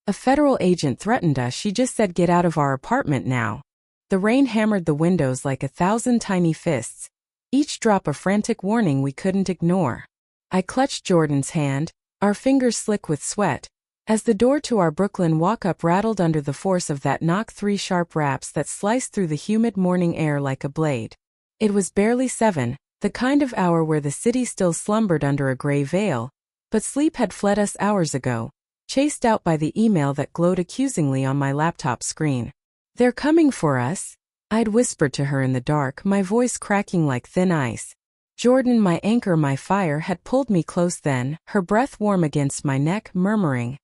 A federal agent threatened us. She just said get out of our apartment now. The rain hammered the windows like 1,000 tiny fists, each drop a frantic warning we couldn't ignore. I clutched Jordan's hand, our fingers slick with sweat, as the door to our Brooklyn walk-up rattled under the force of that knock. 3 sharp raps that sliced through the humid morning air like a blade. It was barely 7, the kind of hour where the city still slumbered under a gray veil, but sleep had fled us hours ago, chased out by the email that glowed accusingly on my laptop screen. "They're coming for us," I'd whispered to her in the dark, my voice cracking like thin ice. Jordan, my anchor, my fire, had pulled me close then, her breath warm against my neck, murmuring,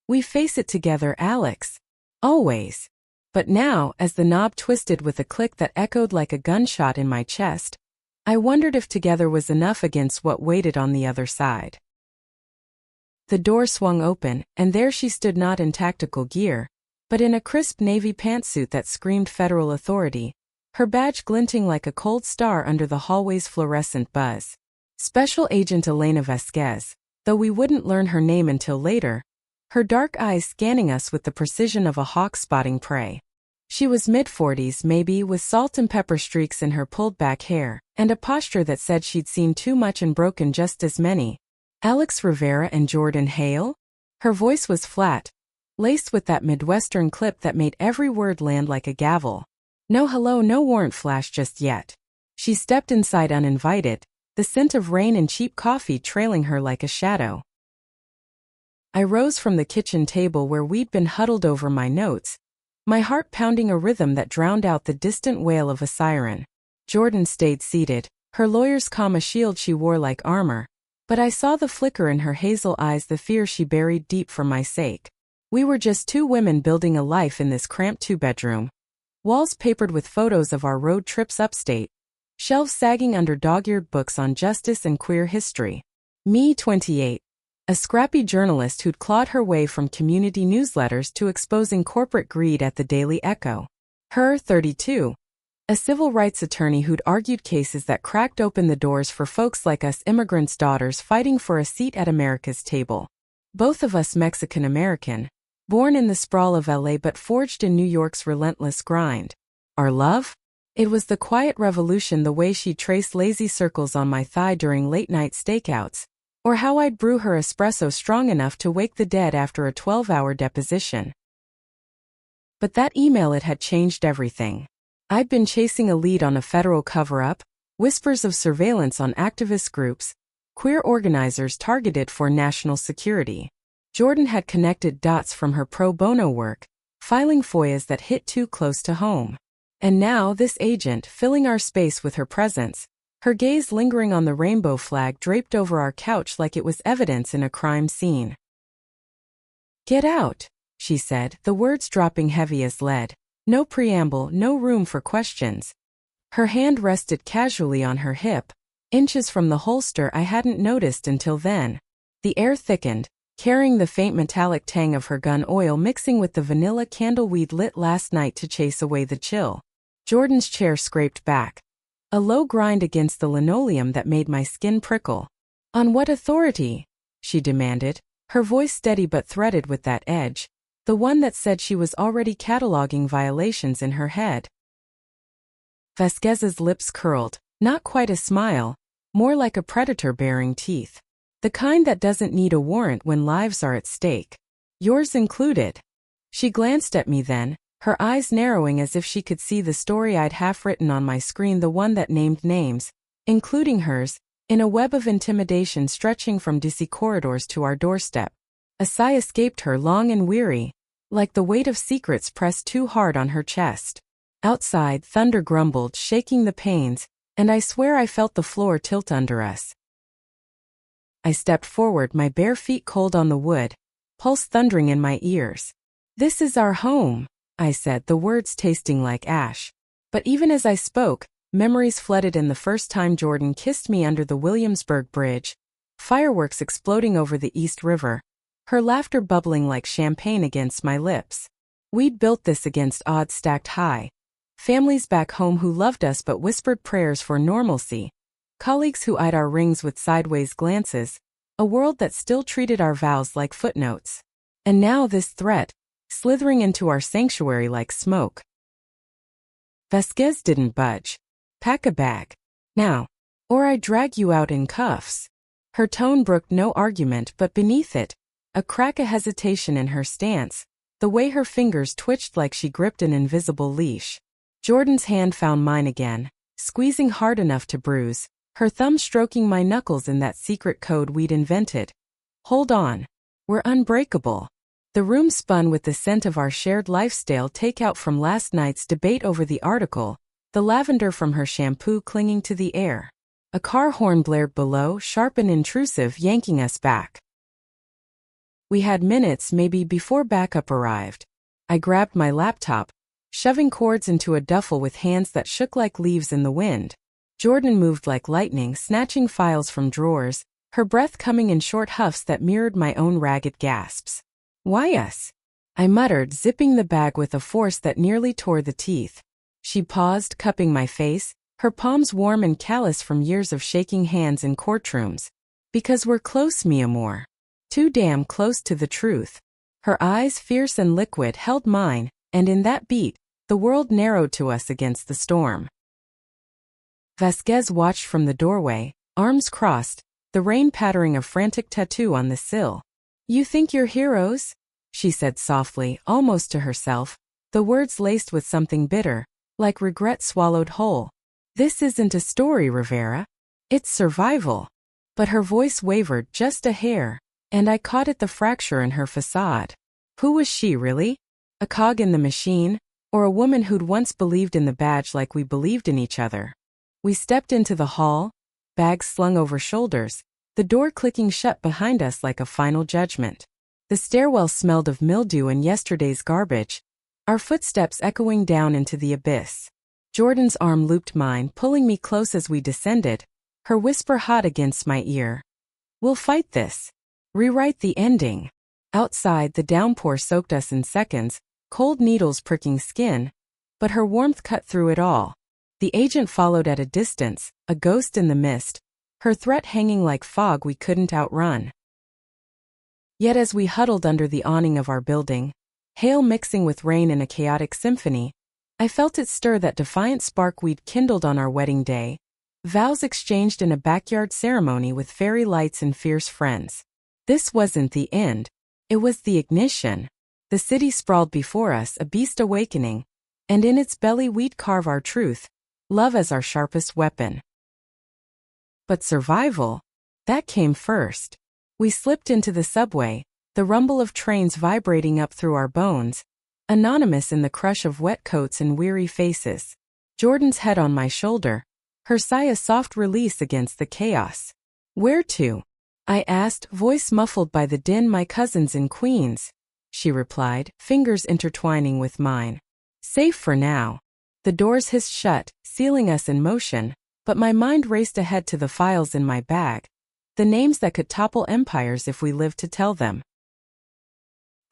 "We face it together, Alex. Always." But now, as the knob twisted with a click that echoed like a gunshot in my chest, I wondered if together was enough against what waited on the other side. The door swung open, and there she stood, not in tactical gear, but in a crisp navy pantsuit that screamed federal authority, her badge glinting like a cold star under the hallway's fluorescent buzz. Special Agent Elena Vasquez, though we wouldn't learn her name until later, her dark eyes scanning us with the precision of a hawk spotting prey. She was mid-40s maybe, with salt and pepper streaks in her pulled-back hair, and a posture that said she'd seen too much and broken just as many. "Alex Rivera and Jordan Hale?" Her voice was flat, laced with that Midwestern clip that made every word land like a gavel. "No hello, no warrant flash just yet." She stepped inside uninvited, the scent of rain and cheap coffee trailing her like a shadow. I rose from the kitchen table where we'd been huddled over my notes, my heart pounding a rhythm that drowned out the distant wail of a siren. Jordan stayed seated, her lawyer's calm a shield she wore like armor, but I saw the flicker in her hazel eyes, the fear she buried deep for my sake. We were just 2 women building a life in this cramped 2-bedroom. Walls papered with photos of our road trips upstate, shelves sagging under dog-eared books on justice and queer history. Me, 28. A scrappy journalist who'd clawed her way from community newsletters to exposing corporate greed at the Daily Echo. Her, 32. A civil rights attorney who'd argued cases that cracked open the doors for folks like us, immigrants' daughters fighting for a seat at America's table. Both of us Mexican-American, born in the sprawl of LA but forged in New York's relentless grind. Our love? It was the quiet revolution, the way she'd trace lazy circles on my thigh during late-night stakeouts, or how I'd brew her espresso strong enough to wake the dead after a 12-hour deposition. But that email, it had changed everything. I'd been chasing a lead on a federal cover-up, whispers of surveillance on activist groups, queer organizers targeted for national security. Jordan had connected dots from her pro bono work, filing FOIAs that hit too close to home. And now this agent, filling our space with her presence, her gaze lingering on the rainbow flag draped over our couch like it was evidence in a crime scene. "Get out," she said, the words dropping heavy as lead. No preamble, no room for questions. Her hand rested casually on her hip, inches from the holster I hadn't noticed until then. The air thickened, carrying the faint metallic tang of her gun oil mixing with the vanilla candle we'd lit last night to chase away the chill. Jordan's chair scraped back, a low grind against the linoleum that made my skin prickle. "On what authority?" she demanded, her voice steady but threaded with that edge, the one that said she was already cataloging violations in her head. Vasquez's lips curled, not quite a smile, more like a predator baring teeth. "The kind that doesn't need a warrant when lives are at stake. Yours included." She glanced at me then, her eyes narrowing as if she could see the story I'd half written on my screen, the one that named names, including hers, in a web of intimidation stretching from DC corridors to our doorstep. A sigh escaped her, long and weary, like the weight of secrets pressed too hard on her chest. Outside, thunder grumbled, shaking the panes, and I swear I felt the floor tilt under us. I stepped forward, my bare feet cold on the wood, pulse thundering in my ears. "This is our home," I said, the words tasting like ash. But even as I spoke, memories flooded in. The first time Jordan kissed me under the Williamsburg Bridge, fireworks exploding over the East River, her laughter bubbling like champagne against my lips. We'd built this against odds stacked high. Families back home who loved us but whispered prayers for normalcy. Colleagues who eyed our rings with sideways glances. A world that still treated our vows like footnotes. And now this threat, slithering into our sanctuary like smoke. Vasquez didn't budge. Pack a bag. Now, or I drag you out in cuffs. Her tone brooked no argument, but beneath it, a crack of hesitation in her stance, the way her fingers twitched like she gripped an invisible leash. Jordan's hand found mine again, squeezing hard enough to bruise, her thumb stroking my knuckles in that secret code we'd invented. Hold on. We're unbreakable. The room spun with the scent of our shared lifestyle takeout from last night's debate over the article, the lavender from her shampoo clinging to the air. A car horn blared below, sharp and intrusive, yanking us back. We had minutes maybe before backup arrived. I grabbed my laptop, shoving cords into a duffel with hands that shook like leaves in the wind. Jordan moved like lightning, snatching files from drawers, her breath coming in short huffs that mirrored my own ragged gasps. Why us? I muttered, zipping the bag with a force that nearly tore the teeth. She paused, cupping my face, her palms warm and callous from years of shaking hands in courtrooms. Because we're close, mi amor. Too damn close to the truth. Her eyes, fierce and liquid, held mine, and in that beat, the world narrowed to us against the storm. Vasquez watched from the doorway, arms crossed, the rain pattering a frantic tattoo on the sill. You think you're heroes? She said softly, almost to herself, the words laced with something bitter, like regret swallowed whole. This isn't a story, Rivera. It's survival. But her voice wavered just a hair, and I caught at the fracture in her facade. Who was she, really? A cog in the machine, or a woman who'd once believed in the badge like we believed in each other? We stepped into the hall, bags slung over shoulders, the door clicking shut behind us like a final judgment. The stairwell smelled of mildew and yesterday's garbage, our footsteps echoing down into the abyss. Jordan's arm looped mine, pulling me close as we descended, her whisper hot against my ear. We'll fight this. Rewrite the ending. Outside, the downpour soaked us in seconds, cold needles pricking skin, but her warmth cut through it all. The agent followed at a distance, a ghost in the mist, her threat hanging like fog we couldn't outrun. Yet as we huddled under the awning of our building, hail mixing with rain in a chaotic symphony, I felt it stir that defiant spark we'd kindled on our wedding day, vows exchanged in a backyard ceremony with fairy lights and fierce friends. This wasn't the end. It was the ignition. The city sprawled before us, a beast awakening, and in its belly we'd carve our truth, love as our sharpest weapon. But survival? That came first. We slipped into the subway, the rumble of trains vibrating up through our bones, anonymous in the crush of wet coats and weary faces. Jordan's head on my shoulder, her sigh a soft release against the chaos. Where to? I asked, voice muffled by the din. My cousins in Queens, she replied, fingers intertwining with mine. Safe for now. The doors hissed shut, sealing us in motion, but my mind raced ahead to the files in my bag, the names that could topple empires if we lived to tell them.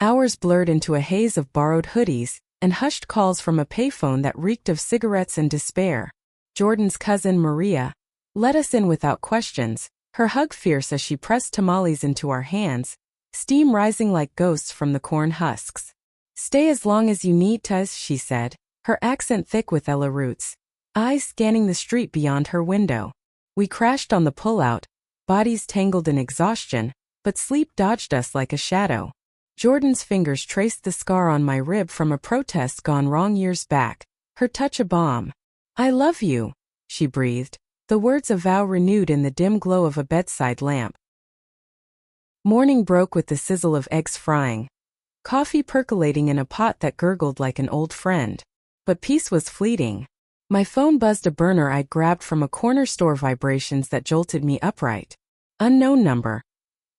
Hours blurred into a haze of borrowed hoodies and hushed calls from a payphone that reeked of cigarettes and despair. Jordan's cousin Maria let us in without questions, her hug fierce as she pressed tamales into our hands, steam rising like ghosts from the corn husks. Stay as long as you need to, she said, her accent thick with Ella roots, eyes scanning the street beyond her window. We crashed on the pullout, bodies tangled in exhaustion, but sleep dodged us like a shadow. Jordan's fingers traced the scar on my rib from a protest gone wrong years back, her touch a balm. I love you, she breathed, the words a vow renewed in the dim glow of a bedside lamp. Morning broke with the sizzle of eggs frying, coffee percolating in a pot that gurgled like an old friend. But peace was fleeting. My phone buzzed, a burner I'd grabbed from a corner store, vibrations that jolted me upright. Unknown number.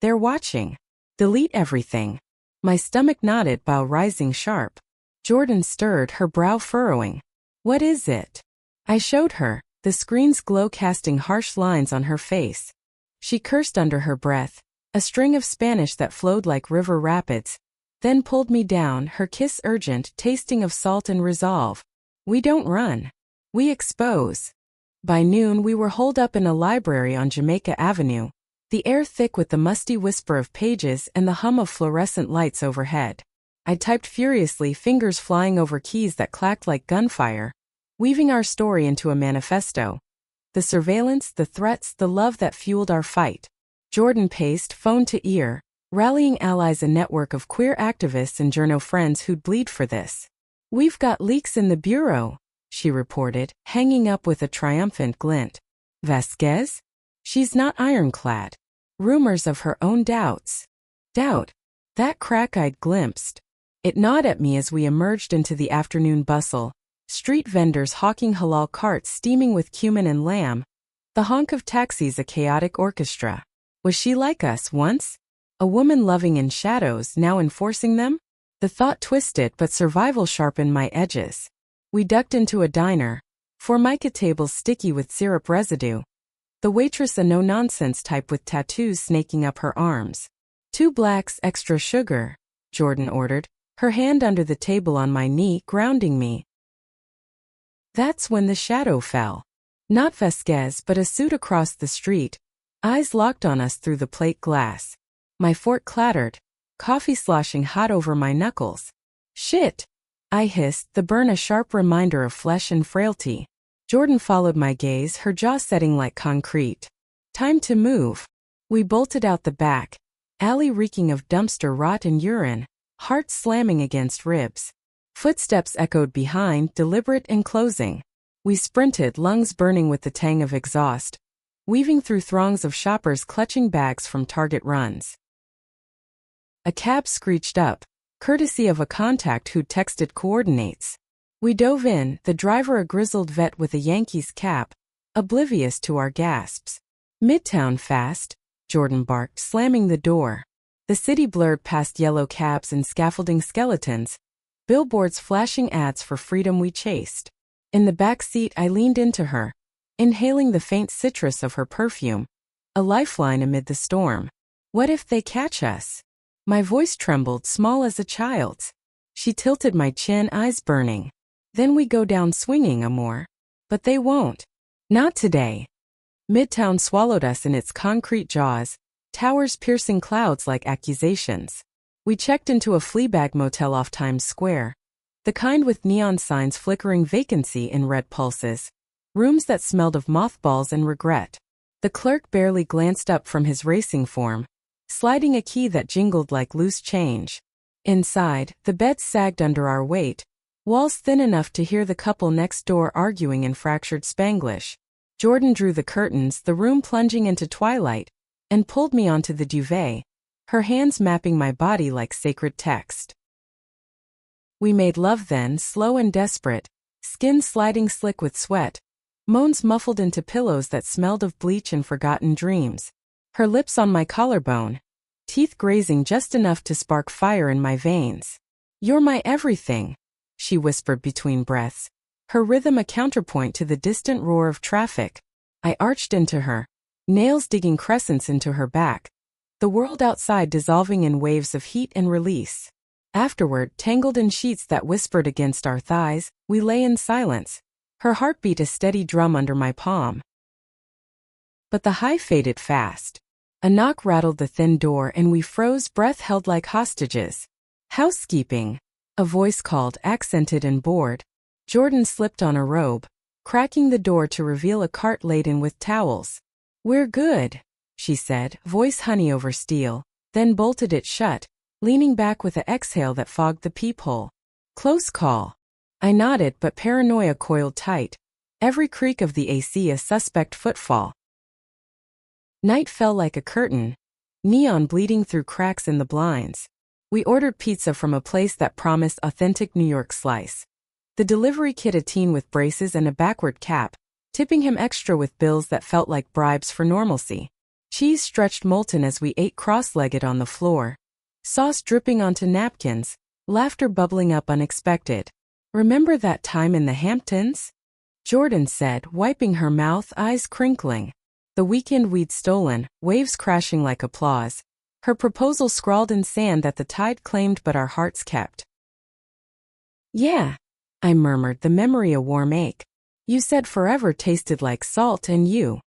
They're watching. Delete everything. My stomach knotted, bow rising sharp. Jordan stirred, her brow furrowing. What is it? I showed her, the screen's glow casting harsh lines on her face. She cursed under her breath, a string of Spanish that flowed like river rapids, then pulled me down, her kiss urgent, tasting of salt and resolve. We don't run. We expose. By noon we were holed up in a library on Jamaica Avenue, the air thick with the musty whisper of pages and the hum of fluorescent lights overhead. I typed furiously, fingers flying over keys that clacked like gunfire, weaving our story into a manifesto. The surveillance, the threats, the love that fueled our fight. Jordan paced, phone to ear, rallying allies, a network of queer activists and journo friends who'd bleed for this. "We've got leaks in the bureau," she reported, hanging up with a triumphant glint. "Vasquez? She's not ironclad." Rumors of her own doubts. Doubt. That crack-eyed glimpsed. It gnawed at me as we emerged into the afternoon bustle. Street vendors hawking halal carts steaming with cumin and lamb. The honk of taxis, a chaotic orchestra. Was she like us once? A woman loving in shadows, now enforcing them? The thought twisted, but survival sharpened my edges. We ducked into a diner. Formica tables sticky with syrup residue. The waitress a no-nonsense type with tattoos snaking up her arms. "2 blacks, extra sugar," Jordan ordered, her hand under the table on my knee, grounding me. That's when the shadow fell. Not Vasquez, but a suit across the street. Eyes locked on us through the plate glass. My fork clattered, coffee sloshing hot over my knuckles. "Shit!" I hissed, the burn a sharp reminder of flesh and frailty. Jordan followed my gaze, her jaw setting like concrete. "Time to move." We bolted out the back, alley reeking of dumpster rot and urine, heart slamming against ribs. Footsteps echoed behind, deliberate and closing. We sprinted, lungs burning with the tang of exhaust, weaving through throngs of shoppers clutching bags from Target runs. A cab screeched up, courtesy of a contact who'd texted coordinates. We dove in, the driver a grizzled vet with a Yankees cap, oblivious to our gasps. "Midtown fast," Jordan barked, slamming the door. The city blurred past yellow cabs and scaffolding skeletons, billboards flashing ads for freedom we chased. In the back seat I leaned into her, inhaling the faint citrus of her perfume. A lifeline amid the storm. "What if they catch us?" My voice trembled, small as a child's. She tilted my chin, eyes burning. "Then we go down swinging, Amor." "But they won't. Not today." Midtown swallowed us in its concrete jaws, towers piercing clouds like accusations. We checked into a Fleabag motel off Times Square, the kind with neon signs flickering vacancy in red pulses, rooms that smelled of mothballs and regret. The clerk barely glanced up from his racing form, sliding a key that jingled like loose change. Inside, the beds sagged under our weight, walls thin enough to hear the couple next door arguing in fractured Spanglish. Jordan drew the curtains, the room plunging into twilight, and pulled me onto the duvet, her hands mapping my body like sacred text. We made love then, slow and desperate, skin sliding slick with sweat, moans muffled into pillows that smelled of bleach and forgotten dreams. Her lips on my collarbone, teeth grazing just enough to spark fire in my veins. "You're my everything," she whispered between breaths, her rhythm a counterpoint to the distant roar of traffic. I arched into her, nails digging crescents into her back, the world outside dissolving in waves of heat and release. Afterward, tangled in sheets that whispered against our thighs, we lay in silence, her heartbeat a steady drum under my palm. But the high faded fast. A knock rattled the thin door and we froze, breath held like hostages. "Housekeeping," a voice called, accented and bored. Jordan slipped on a robe, cracking the door to reveal a cart laden with towels. "We're good," she said, voice honey over steel, then bolted it shut, leaning back with an exhale that fogged the peephole. "Close call." I nodded, but paranoia coiled tight. Every creak of the AC a suspect footfall. Night fell like a curtain, neon bleeding through cracks in the blinds. We ordered pizza from a place that promised authentic New York slice. The delivery kid a teen with braces and a backward cap, tipping him extra with bills that felt like bribes for normalcy. Cheese stretched molten as we ate cross-legged on the floor. Sauce dripping onto napkins, laughter bubbling up unexpected. "Remember that time in the Hamptons?" Jordan said, wiping her mouth, eyes crinkling. "The weekend we'd stolen, waves crashing like applause. Her proposal scrawled in sand that the tide claimed but our hearts kept." "Yeah," I murmured, the memory a warm ache. "You said forever tasted like salt and you."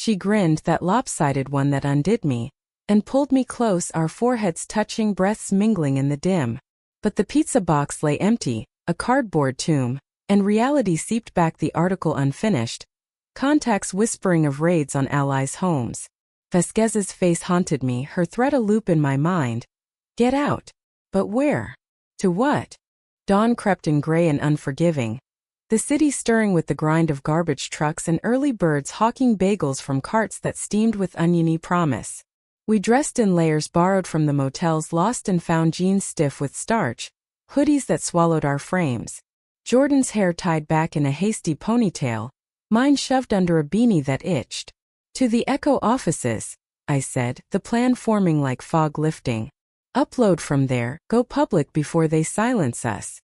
She grinned, that lopsided one that undid me, and pulled me close, our foreheads touching, breaths mingling in the dim. But the pizza box lay empty, a cardboard tomb, and reality seeped back, the article unfinished. Contacts whispering of raids on allies' homes. Vasquez's face haunted me, her threat a loop in my mind. Get out. But where? To what? Dawn crept in, gray and unforgiving. The city stirring with the grind of garbage trucks and early birds hawking bagels from carts that steamed with oniony promise. We dressed in layers borrowed from the motels, lost and found, jeans stiff with starch, hoodies that swallowed our frames. Jordan's hair tied back in a hasty ponytail, mine shoved under a beanie that itched. To the Echo offices, I said, the plan forming like fog lifting. Upload from there, go public before they silence us.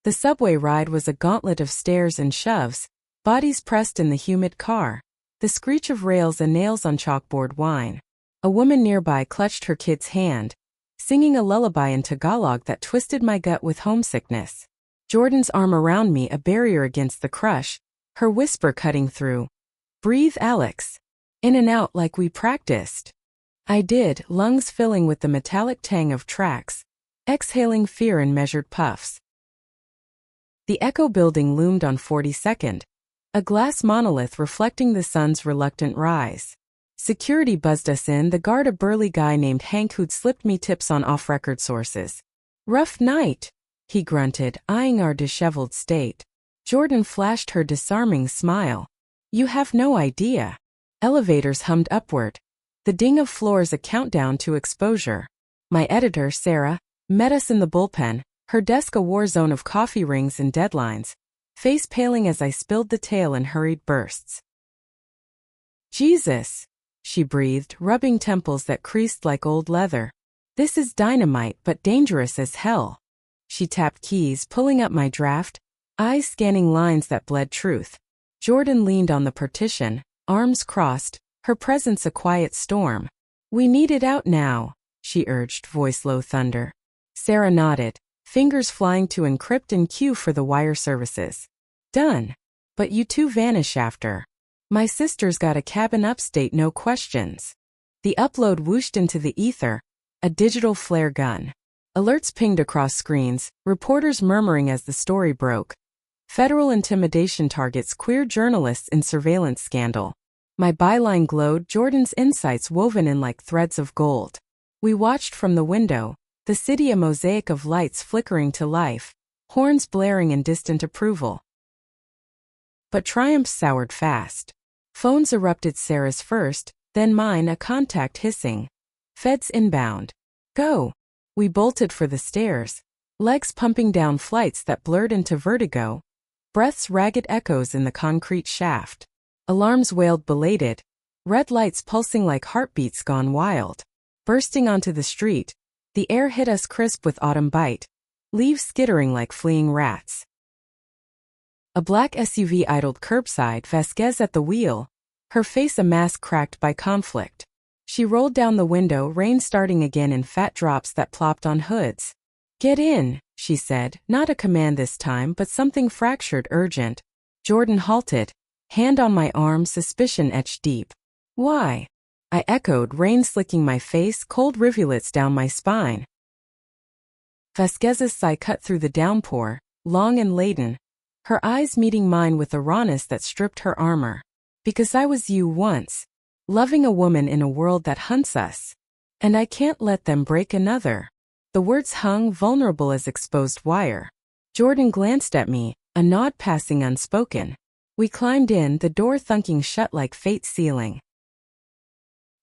The subway ride was a gauntlet of stairs and shoves, bodies pressed in the humid car. The screech of rails and nails on chalkboard whine. A woman nearby clutched her kid's hand, singing a lullaby in Tagalog that twisted my gut with homesickness. Jordan's arm around me, a barrier against the crush, her whisper cutting through. Breathe, Alex. In and out like we practiced. I did, lungs filling with the metallic tang of tracks, exhaling fear in measured puffs. The Echo building loomed on 42nd, a glass monolith reflecting the sun's reluctant rise. Security buzzed us in, the guard a burly guy named Hank who'd slipped me tips on off-record sources. Rough night, he grunted, eyeing our disheveled state. Jordan flashed her disarming smile. You have no idea. Elevators hummed upward. The ding of floors a countdown to exposure. My editor, Sarah, met us in the bullpen, her desk a war zone of coffee rings and deadlines, face paling as I spilled the tale in hurried bursts. Jesus, she breathed, rubbing temples that creased like old leather. This is dynamite but dangerous as hell. She tapped keys, pulling up my draft, eyes scanning lines that bled truth. Jordan leaned on the partition, arms crossed, her presence a quiet storm. We need it out now, she urged, voice low thunder. Sarah nodded, fingers flying to encrypt and queue for the wire services. Done. But you two vanish after. My sister's got a cabin upstate, no questions. The upload whooshed into the ether, a digital flare gun. Alerts pinged across screens, reporters murmuring as the story broke. Federal intimidation targets queer journalists in surveillance scandal. My byline glowed, Jordan's insights woven in like threads of gold. We watched from the window, the city a mosaic of lights flickering to life, horns blaring in distant approval. But triumph soured fast. Phones erupted, Sarah's first, then mine, a contact hissing. Feds inbound. Go. We bolted for the stairs, legs pumping down flights that blurred into vertigo, breaths ragged echoes in the concrete shaft. Alarms wailed belated, red lights pulsing like heartbeats gone wild. Bursting onto the street, the air hit us crisp with autumn bite, leaves skittering like fleeing rats. A black SUV idled curbside, Vasquez at the wheel, her face a mask cracked by conflict. She rolled down the window, rain starting again in fat drops that plopped on hoods. Get in, she said, not a command this time but something fractured, urgent. Jordan halted, hand on my arm, suspicion etched deep. Why? I echoed, rain slicking my face, cold rivulets down my spine. Vasquez's sigh cut through the downpour, long and laden, her eyes meeting mine with a rawness that stripped her armor. Because I was you once, loving a woman in a world that hunts us. And I can't let them break another. The words hung vulnerable as exposed wire. Jordan glanced at me, a nod passing unspoken. We climbed in, the door thunking shut like fate sealing.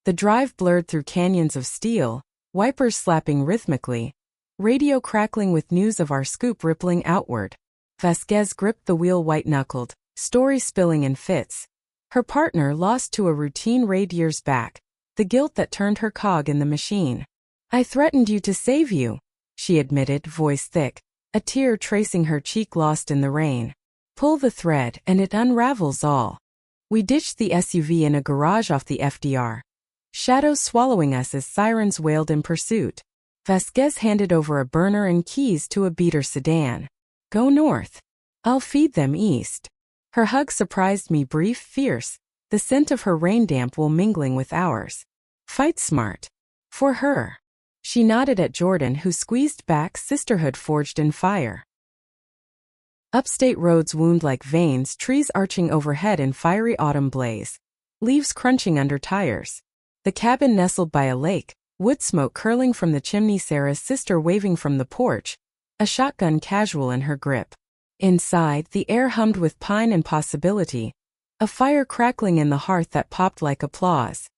The drive blurred through canyons of steel, wipers slapping rhythmically, radio crackling with news of our scoop rippling outward. Vasquez gripped the wheel white-knuckled, story spilling in fits. Her partner lost to a routine raid years back, the guilt that turned her cog in the machine. I threatened you to save you, she admitted, voice thick, a tear tracing her cheek lost in the rain. Pull the thread and it unravels all. We ditched the SUV in a garage off the FDR. Shadows swallowing us as sirens wailed in pursuit. Vasquez handed over a burner and keys to a beater sedan. Go north. I'll feed them east. Her hug surprised me, brief, fierce, the scent of her rain damp wool mingling with ours. Fight smart. For her. She nodded at Jordan, who squeezed back, sisterhood forged in fire. Upstate roads wound like veins, trees arching overhead in fiery autumn blaze. Leaves crunching under tires. The cabin nestled by a lake, wood smoke curling from the chimney, Sarah's sister waving from the porch, a shotgun casual in her grip. Inside, the air hummed with pine and possibility, a fire crackling in the hearth that popped like applause.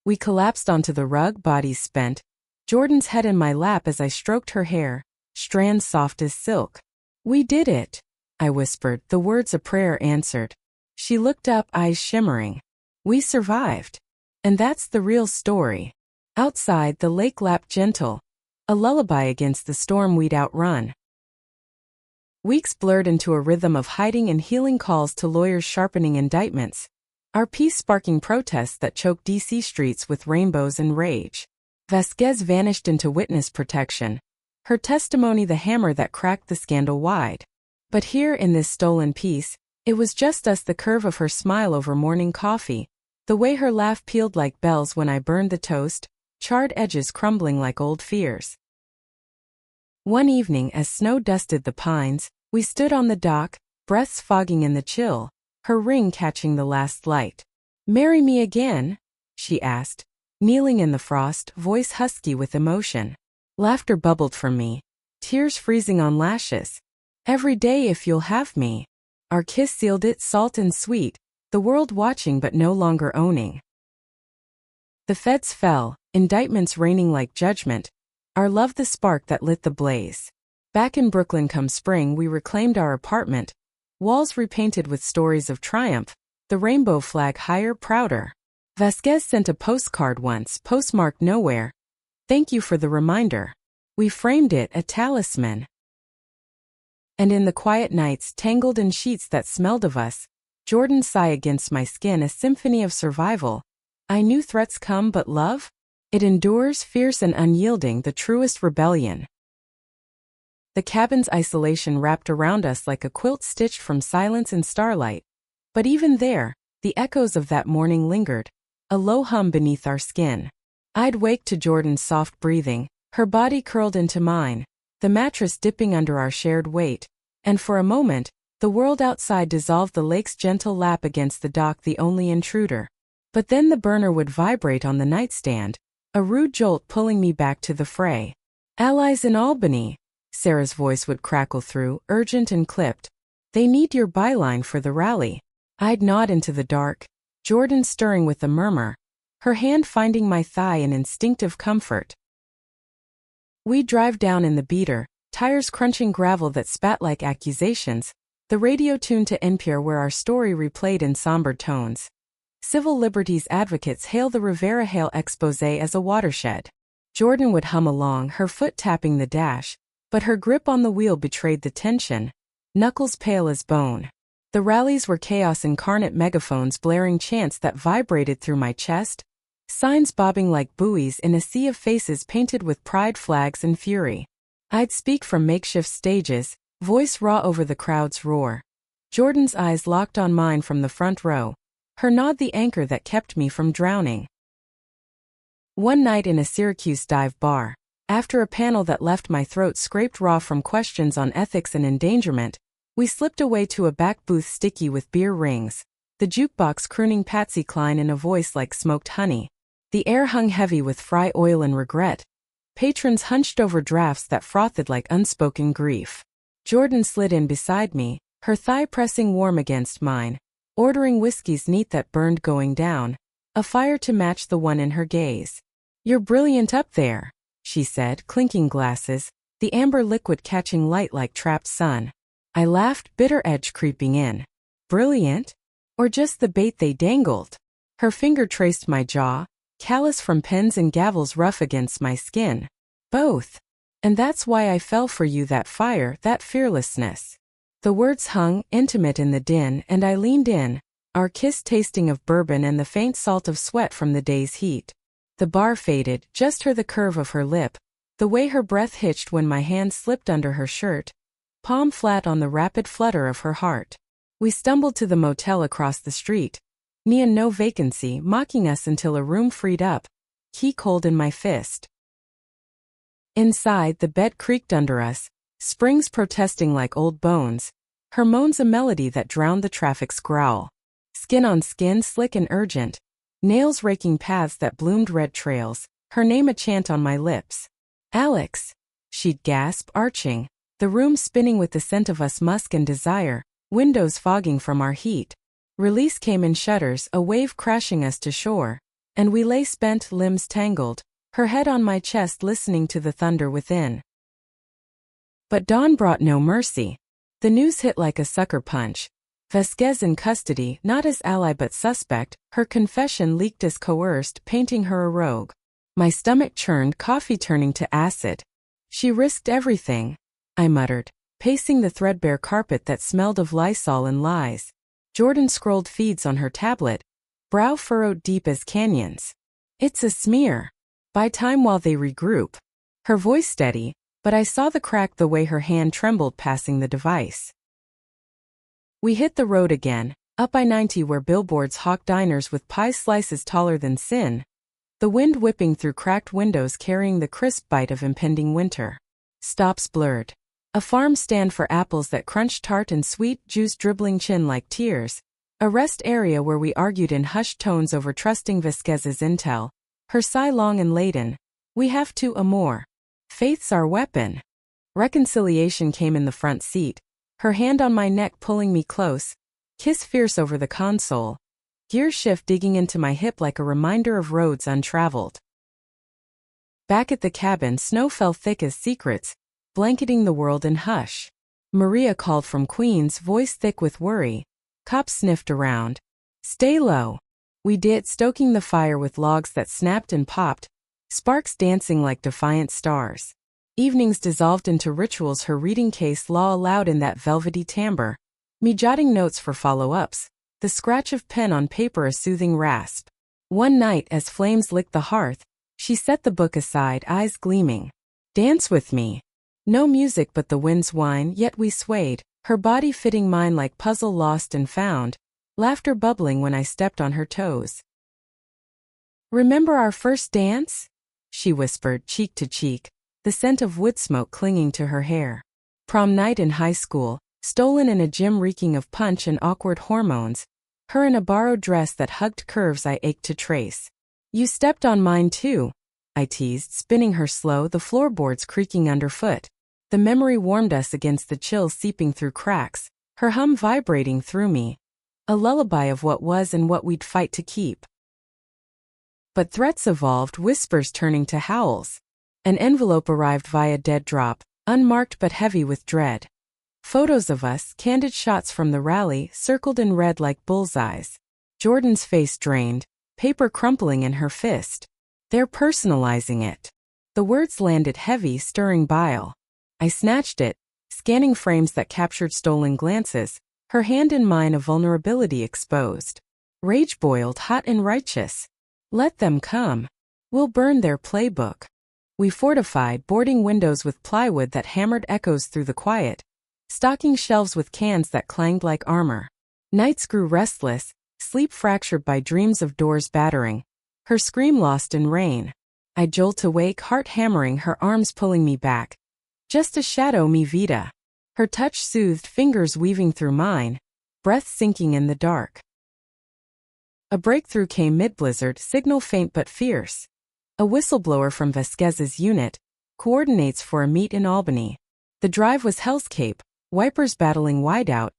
We collapsed onto the rug, bodies spent, Jordan's head in my lap as I stroked her hair, strands soft as silk. "We did it," I whispered, the words a prayer answered. She looked up, eyes shimmering. "We survived. And that's the real story." Outside, the lake lapped gentle, a lullaby against the storm we'd outrun. Weeks blurred into a rhythm of hiding and healing, calls to lawyers sharpening indictments, our peace sparking protests that choked D.C. streets with rainbows and rage. Vasquez vanished into witness protection, her testimony the hammer that cracked the scandal wide. But here in this stolen peace, it was just us, the curve of her smile over morning coffee, the way her laugh pealed like bells when I burned the toast, charred edges crumbling like old fears. One evening as snow dusted the pines, we stood on the dock, breaths fogging in the chill, her ring catching the last light. "Marry me again?" she asked, kneeling in the frost, voice husky with emotion. Laughter bubbled from me, tears freezing on lashes. "Every day if you'll have me." Our kiss sealed it, salt and sweet, the world watching but no longer owning. The feds fell, indictments raining like judgment, our love the spark that lit the blaze. Back in Brooklyn come spring we reclaimed our apartment, walls repainted with stories of triumph, the rainbow flag higher, prouder. Vasquez sent a postcard once, postmarked nowhere. "Thank you for the reminder." We framed it, a talisman. And in the quiet nights, tangled in sheets that smelled of us, Jordan's sigh against my skin, a symphony of survival. I knew threats come, but love? It endures, fierce and unyielding, the truest rebellion. The cabin's isolation wrapped around us like a quilt stitched from silence and starlight. But even there, the echoes of that morning lingered, a low hum beneath our skin. I'd wake to Jordan's soft breathing, her body curled into mine, the mattress dipping under our shared weight, and for a moment, the world outside dissolved, the lake's gentle lap against the dock the only intruder. But then the burner would vibrate on the nightstand, a rude jolt pulling me back to the fray. "Allies in Albany," Sarah's voice would crackle through, urgent and clipped. "They need your byline for the rally." I'd nod into the dark, Jordan stirring with a murmur, her hand finding my thigh in instinctive comfort. We'd drive down in the beater, tires crunching gravel that spat like accusations, the radio tuned to NPR where our story replayed in somber tones. Civil liberties advocates hail the Rivera Hail expose as a watershed. Jordan would hum along, her foot tapping the dash, but her grip on the wheel betrayed the tension, knuckles pale as bone. The rallies were chaos incarnate, megaphones blaring chants that vibrated through my chest, signs bobbing like buoys in a sea of faces painted with pride, flags and fury. I'd speak from makeshift stages, voice raw over the crowd's roar. Jordan's eyes locked on mine from the front row, her nod the anchor that kept me from drowning. One night in a Syracuse dive bar, after a panel that left my throat scraped raw from questions on ethics and endangerment, we slipped away to a back booth sticky with beer rings, the jukebox crooning Patsy Cline in a voice like smoked honey. The air hung heavy with fry oil and regret. Patrons hunched over drafts that frothed like unspoken grief. Jordan slid in beside me, her thigh pressing warm against mine, ordering whiskeys neat that burned going down, a fire to match the one in her gaze. "You're brilliant up there," she said, clinking glasses, the amber liquid catching light like trapped sun. I laughed, bitter edge creeping in. Brilliant? Or just the bait they dangled? Her finger traced my jaw, callous from pens and gavels rough against my skin. Both. And that's why I fell for you, that fire, that fearlessness. The words hung, intimate in the din, and I leaned in, our kiss tasting of bourbon and the faint salt of sweat from the day's heat. The bar faded, just her, the curve of her lip, the way her breath hitched when my hand slipped under her shirt, palm flat on the rapid flutter of her heart. We stumbled to the motel across the street, Neon no vacancy mocking us until a room freed up, key cold in my fist. Inside, the bed creaked under us, springs protesting like old bones, her moans a melody that drowned the traffic's growl. Skin on skin, slick and urgent, nails raking paths that bloomed red trails, her name a chant on my lips. Alex, she'd gasp, arching, the room spinning with the scent of us musk and desire, windows fogging from our heat. Release came in shudders, a wave crashing us to shore, and we lay spent, limbs tangled, her head on my chest listening to the thunder within. But dawn brought no mercy. The news hit like a sucker punch. Vasquez in custody, not as ally but suspect, her confession leaked as coerced, painting her a rogue. My stomach churned, coffee turning to acid. She risked everything, I muttered, pacing the threadbare carpet that smelled of Lysol and lies. Jordan scrolled feeds on her tablet, brow furrowed deep as canyons. It's a smear. Buy time while they regroup. Her voice steady, but I saw the crack the way her hand trembled passing the device. We hit the road again, up I-90 where billboards hawk diners with pie slices taller than sin, the wind whipping through cracked windows carrying the crisp bite of impending winter. Stops blurred. A farm stand for apples that crunched tart and sweet, juice dribbling chin like tears. A rest area where we argued in hushed tones over trusting Vasquez's intel. Her sigh long and laden. We have to more. Faith's our weapon. Reconciliation came in the front seat, her hand on my neck pulling me close, kiss fierce over the console, gear shift digging into my hip like a reminder of roads untraveled. Back at the cabin, snow fell thick as secrets, blanketing the world in hush. Maria called from Queens, voice thick with worry. Cops sniffed around. Stay low. We did, stoking the fire with logs that snapped and popped, sparks dancing like defiant stars. Evenings dissolved into rituals, her reading case law aloud in that velvety timbre, me jotting notes for follow-ups, the scratch of pen on paper a soothing rasp. One night, as flames licked the hearth, she set the book aside, eyes gleaming. Dance with me. No music but the wind's whine, yet we swayed, her body fitting mine like puzzle lost and found, laughter bubbling when I stepped on her toes. Remember our first dance? She whispered, cheek to cheek, the scent of wood smoke clinging to her hair. Prom night in high school, stolen in a gym reeking of punch and awkward hormones, her in a borrowed dress that hugged curves I ached to trace. You stepped on mine too, I teased, spinning her slow, the floorboards creaking underfoot. The memory warmed us against the chill seeping through cracks, her hum vibrating through me. A lullaby of what was and what we'd fight to keep. But threats evolved, whispers turning to howls. An envelope arrived via dead drop, unmarked but heavy with dread. Photos of us, candid shots from the rally, circled in red like bullseyes. Jordan's face drained, paper crumpling in her fist. They're personalizing it. The words landed heavy, stirring bile. I snatched it, scanning frames that captured stolen glances, her hand in mine, a vulnerability exposed. Rage boiled, hot and righteous. Let them come. We'll burn their playbook. We fortified, boarding windows with plywood that hammered echoes through the quiet, stocking shelves with cans that clanged like armor. Nights grew restless, sleep fractured by dreams of doors battering, her scream lost in rain. I jolt awake, heart hammering, her arms pulling me back. Just a shadow, mi vida. Her touch soothed, fingers weaving through mine, breath sinking in the dark. A breakthrough came mid-blizzard, signal faint but fierce. A whistleblower from Vasquez's unit, coordinates for a meet in Albany. The drive was hellscape, wipers battling wideout,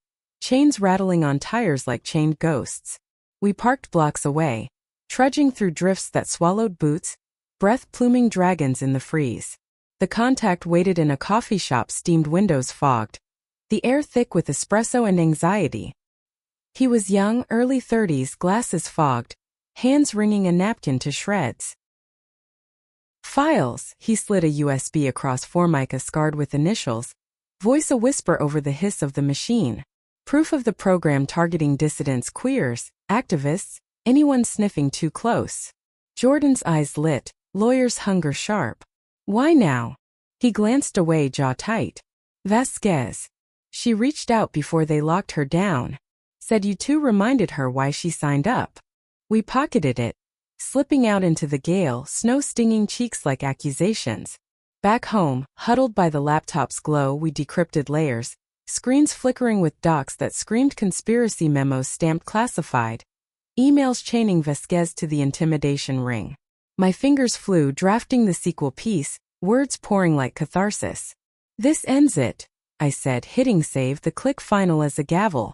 chains rattling on tires like chained ghosts. We parked blocks away, trudging through drifts that swallowed boots, breath-pluming dragons in the freeze. The contact waited in a coffee shop, steamed windows fogged, the air thick with espresso and anxiety. He was young, early 30s, glasses fogged, hands wringing a napkin to shreds. Files, he slid a USB across Formica scarred with initials, voice a whisper over the hiss of the machine. Proof of the program targeting dissidents, queers, activists, anyone sniffing too close. Jordan's eyes lit, lawyer's hunger sharp. Why now? He glanced away, jaw tight. Vasquez. She reached out before they locked her down. Said you two reminded her why she signed up. We pocketed it, slipping out into the gale, snow stinging cheeks like accusations. Back home, huddled by the laptop's glow, we decrypted layers, screens flickering with docs that screamed conspiracy memos stamped classified, emails chaining Vasquez to the intimidation ring. My fingers flew, drafting the sequel piece, words pouring like catharsis. This ends it, I said, hitting save, the click final as a gavel.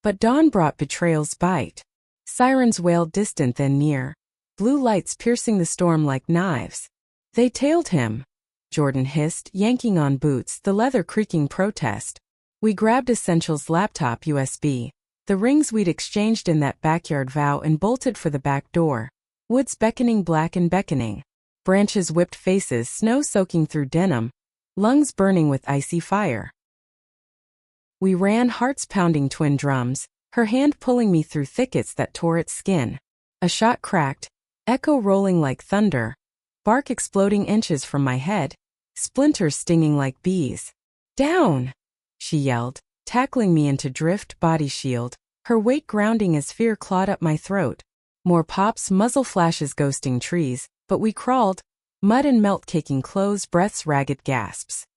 But dawn brought betrayal's bite. Sirens wailed distant then near, blue lights piercing the storm like knives. They tailed him, Jordan hissed, yanking on boots, the leather creaking protest. We grabbed Essential's laptop USB, the rings we'd exchanged in that backyard vow, and bolted for the back door. Woods beckoning, black and beckoning. Branches whipped faces, snow soaking through denim, lungs burning with icy fire. We ran, hearts pounding twin drums, her hand pulling me through thickets that tore at skin. A shot cracked, echo rolling like thunder, bark exploding inches from my head, splinters stinging like bees. Down! She yelled, tackling me into drift, body shield, her weight grounding as fear clawed up my throat. More pops, muzzle flashes ghosting trees, but we crawled, mud and melt caking clothes, breaths, ragged gasps.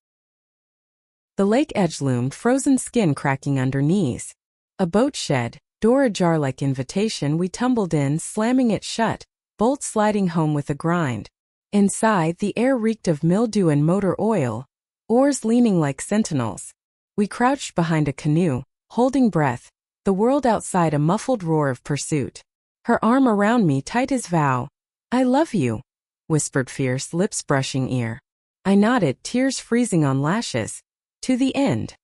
The lake edge loomed, frozen skin cracking under knees. A boat shed, door ajar like invitation, we tumbled in, slamming it shut, bolt sliding home with a grind. Inside, the air reeked of mildew and motor oil, oars leaning like sentinels. We crouched behind a canoe, holding breath, the world outside a muffled roar of pursuit. Her arm around me, tight as vow. I love you, whispered fierce, lips brushing ear. I nodded, tears freezing on lashes. To the end.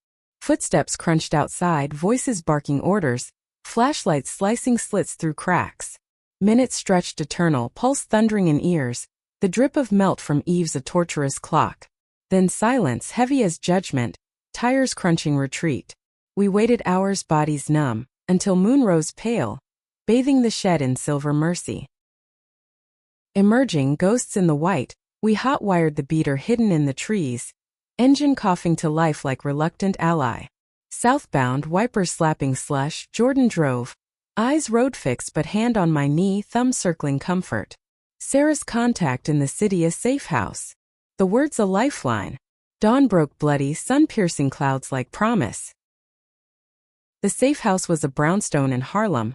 Footsteps crunched outside, voices barking orders, flashlights slicing slits through cracks. Minutes stretched eternal, pulse thundering in ears, the drip of melt from eaves a torturous clock. Then silence, heavy as judgment, tires crunching retreat. We waited hours, bodies numb, until moon rose pale, bathing the shed in silver mercy. Emerging, ghosts in the white, we hot-wired the beater hidden in the trees, engine coughing to life like reluctant ally. Southbound, wipers slapping slush, Jordan drove, eyes road fixed but hand on my knee, thumb circling comfort. Sarah's contact in the city, a safe house. The words a lifeline. Dawn broke bloody, sun-piercing clouds like promise. The safe house was a brownstone in Harlem,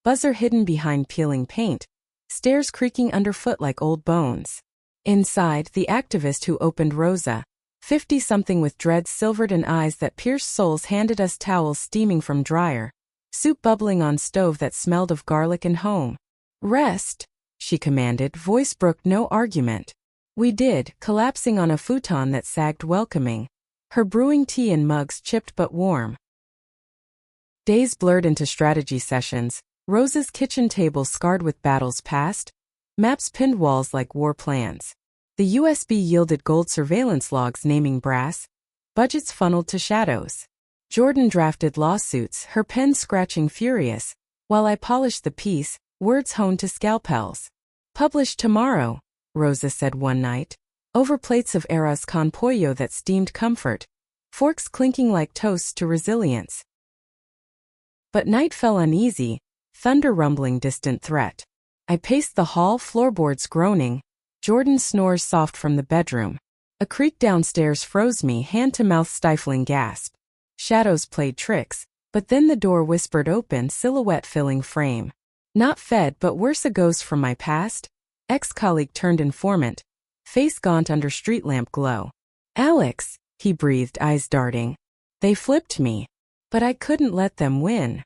buzzer hidden behind peeling paint, stairs creaking underfoot like old bones. Inside, the activist who opened Rosa, 50-something with dreads silvered and eyes that pierced souls, handed us towels steaming from dryer, soup bubbling on stove that smelled of garlic and home. Rest, she commanded, voice brooked no argument. We did, collapsing on a futon that sagged welcoming, her brewing tea in mugs chipped but warm. Days blurred into strategy sessions, Rosa's kitchen table scarred with battles past, maps pinned walls like war plans. The USB yielded gold surveillance logs naming brass, budgets funneled to shadows. Jordan drafted lawsuits, her pen scratching furious, while I polished the piece, words honed to scalpels. Published tomorrow, Rosa said one night, over plates of arroz con pollo that steamed comfort, forks clinking like toasts to resilience. But night fell uneasy, thunder rumbling distant threat. I paced the hall, floorboards groaning, Jordan snores soft from the bedroom. A creak downstairs froze me, hand-to-mouth stifling gasp. Shadows played tricks, but then the door whispered open, silhouette filling frame. Not fed but worse, a ghost from my past, ex-colleague turned informant, face gaunt under street lamp glow. Alex, he breathed, eyes darting. They flipped me, but I couldn't let them win.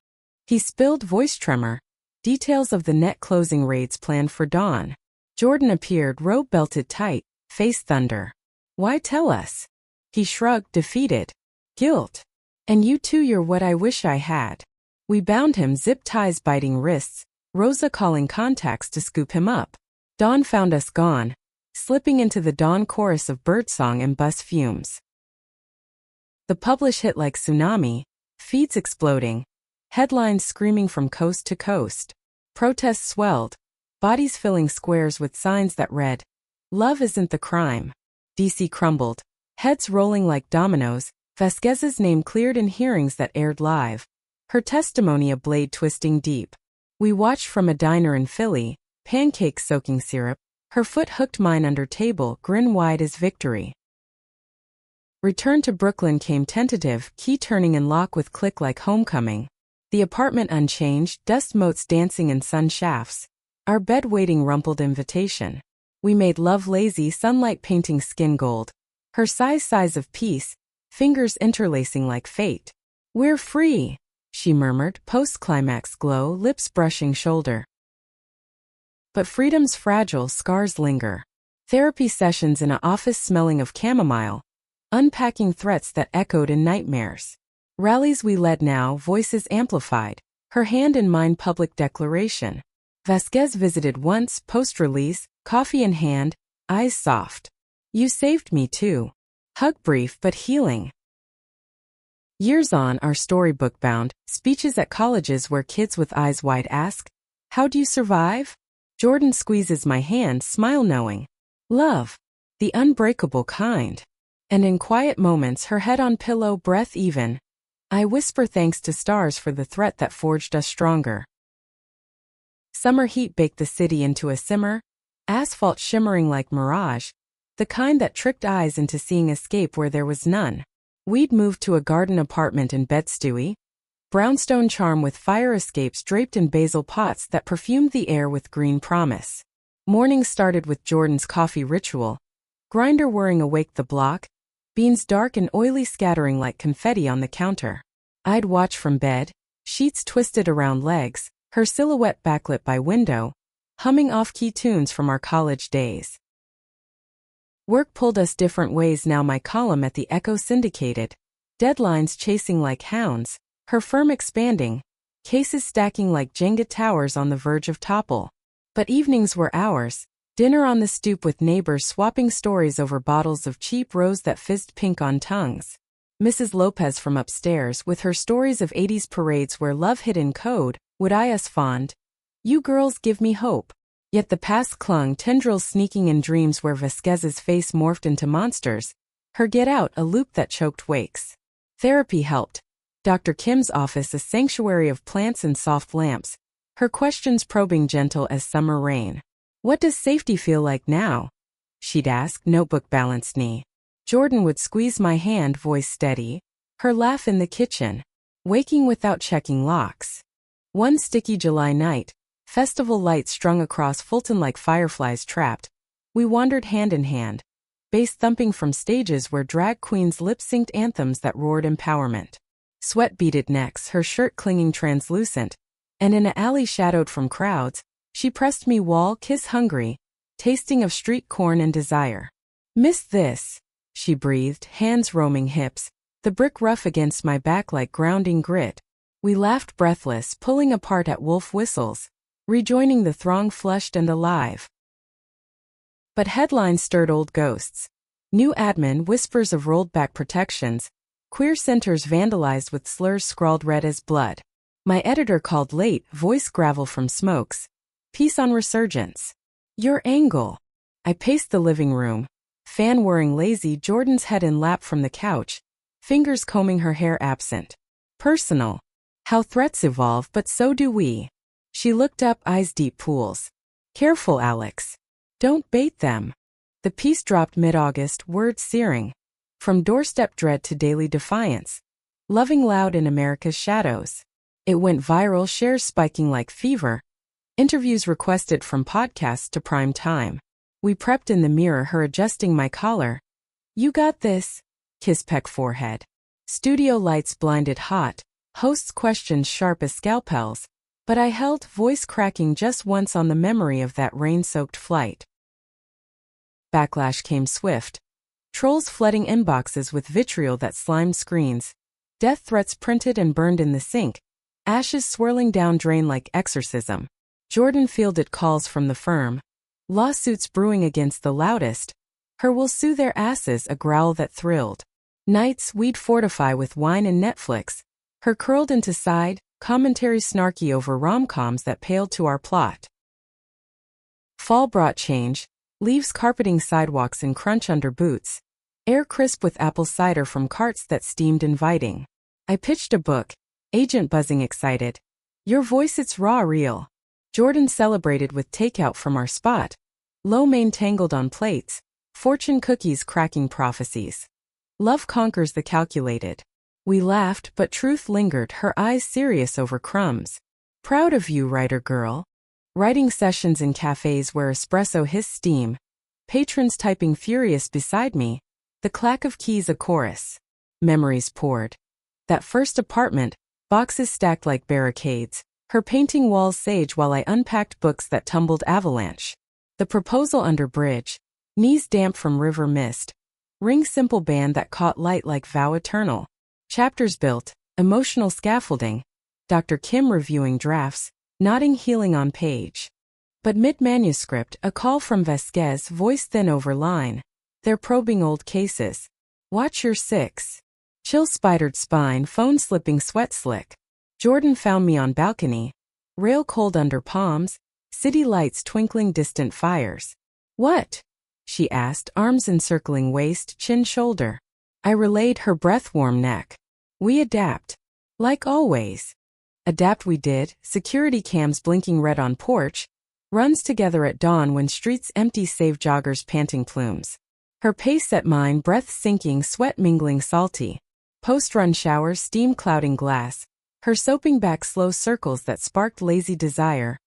He spilled, voice tremor, details of the net closing raids planned for dawn. Jordan appeared, robe belted tight, face thunder. Why tell us? He shrugged, defeated. Guilt. And you too, you're what I wish I had. We bound him, zip ties biting wrists, Rosa calling contacts to scoop him up. Dawn found us gone, slipping into the dawn chorus of birdsong and bus fumes. The publish hit like tsunami, feeds exploding, headlines screaming from coast to coast. Protests swelled, bodies filling squares with signs that read, "Love isn't the crime." DC crumbled, heads rolling like dominoes, Vasquez's name cleared in hearings that aired live. her testimony a blade twisting deep. We watched from a diner in Philly, pancakes soaking syrup, her foot hooked mine under table, grin wide as victory. Return to Brooklyn came tentative, key turning in lock with click like homecoming. The apartment unchanged, dust motes dancing in sun shafts. Our bed waiting rumpled invitation. We made love lazy, sunlight painting skin gold. Her size of peace, fingers interlacing like fate. We're free, she murmured, post-climax glow, lips brushing shoulder. But freedom's fragile, scars linger. Therapy sessions in an office smelling of chamomile, unpacking threats that echoed in nightmares. Rallies we led now, voices amplified, her hand in mine public declaration. Vasquez visited once, post-release, coffee in hand, eyes soft. You saved me too. Hug brief but healing. Years on, our storybook bound, speeches at colleges where kids with eyes wide ask, "How do you survive?" Jordan squeezes my hand, smile knowing. Love. The unbreakable kind. And in quiet moments, her head on pillow, breath even. I whisper thanks to stars for the threat that forged us stronger. Summer heat baked the city into a simmer, asphalt shimmering like mirage, the kind that tricked eyes into seeing escape where there was none. We'd moved to a garden apartment in Bed-Stuy, brownstone charm with fire escapes draped in basil pots that perfumed the air with green promise. Mornings started with Jordan's coffee ritual, grinder whirring awake the block, beans dark and oily scattering like confetti on the counter. I'd watch from bed, sheets twisted around legs, her silhouette backlit by window, humming off-key tunes from our college days. Work pulled us different ways now, my column at the Echo syndicated, deadlines chasing like hounds, her firm expanding, cases stacking like Jenga towers on the verge of topple. But evenings were ours, dinner on the stoop with neighbors swapping stories over bottles of cheap rose that fizzed pink on tongues. Mrs. Lopez from upstairs with her stories of 80s parades where love hid in code, would eye us fond. You girls give me hope. Yet the past clung, tendrils sneaking in dreams where Vasquez's face morphed into monsters, her get out a loop that choked wakes. Therapy helped. Dr. Kim's office a sanctuary of plants and soft lamps, her questions probing gentle as summer rain. What does safety feel like now? She'd ask, notebook balanced knee. Jordan would squeeze my hand, voice steady, her laugh in the kitchen, waking without checking locks. One sticky July night, festival lights strung across Fulton like fireflies trapped, we wandered hand in hand, bass thumping from stages where drag queens lip-synced anthems that roared empowerment. Sweat-beaded necks, her shirt clinging translucent, and in an alley shadowed from crowds, she pressed me wall kiss hungry, tasting of street corn and desire. Miss this, she breathed, hands roaming hips, the brick rough against my back like grounding grit. We laughed breathless, pulling apart at wolf whistles, rejoining the throng flushed and alive. But headlines stirred old ghosts. New admin, whispers of rolled back protections, queer centers vandalized with slurs scrawled red as blood. My editor called late, voice gravel from smokes. Piece on resurgence. Your angle. I paced the living room, fan whirring lazy, Jordan's head in lap from the couch, fingers combing her hair absent. Personal. How threats evolve, but so do we. She looked up, eyes deep pools. Careful, Alex. Don't bait them. The piece dropped mid-August, words searing. From doorstep dread to daily defiance. Loving loud in America's shadows. It went viral, shares spiking like fever. Interviews requested from podcasts to prime time. We prepped in the mirror, her adjusting my collar. You got this. Kiss peck forehead. Studio lights blinded hot. Hosts' questions sharp as scalpels. But I held, voice cracking just once on the memory of that rain-soaked flight. Backlash came swift. Trolls flooding inboxes with vitriol that slimed screens. Death threats printed and burned in the sink. Ashes swirling down drain like exorcism. Jordan fielded calls from the firm. Lawsuits brewing against the loudest. Her will sue their asses, a growl that thrilled. Nights we'd fortify with wine and Netflix. Her curled into side, commentary snarky over rom-coms that paled to our plot. Fall brought change, leaves carpeting sidewalks and crunch under boots, air crisp with apple cider from carts that steamed inviting. I pitched a book, Agent buzzing excited. Your voice, it's raw real. Jordan celebrated with takeout from our spot. Lo mein tangled on plates. Fortune cookies cracking prophecies. Love conquers the calculated. We laughed, but truth lingered, her eyes serious over crumbs. Proud of you, writer girl. Writing sessions in cafes where espresso hissed steam. Patrons typing furious beside me. The clack of keys a chorus. Memories poured. That first apartment, boxes stacked like barricades. Her painting walls sage while I unpacked books that tumbled avalanche. The proposal under bridge. Knees damp from river mist. Ring simple band that caught light like vow eternal. Chapters built, emotional scaffolding. Dr. Kim reviewing drafts, nodding healing on page. But mid-manuscript, a call from Vasquez, voice thin over line. They're probing old cases. Watch your six. Chill spidered spine, phone slipping sweat slick. Jordan found me on balcony. Rail cold under palms, city lights twinkling distant fires. What? She asked, arms encircling waist, chin shoulder. I relayed her breath-warm neck. We adapt. Like always. Adapt we did, security cams blinking red on porch. Runs together at dawn when streets empty save joggers panting plumes. Her pace at mine, breath sinking, sweat mingling salty. Post-run showers, steam clouding glass. Her soaping back slow circles that sparked lazy desire.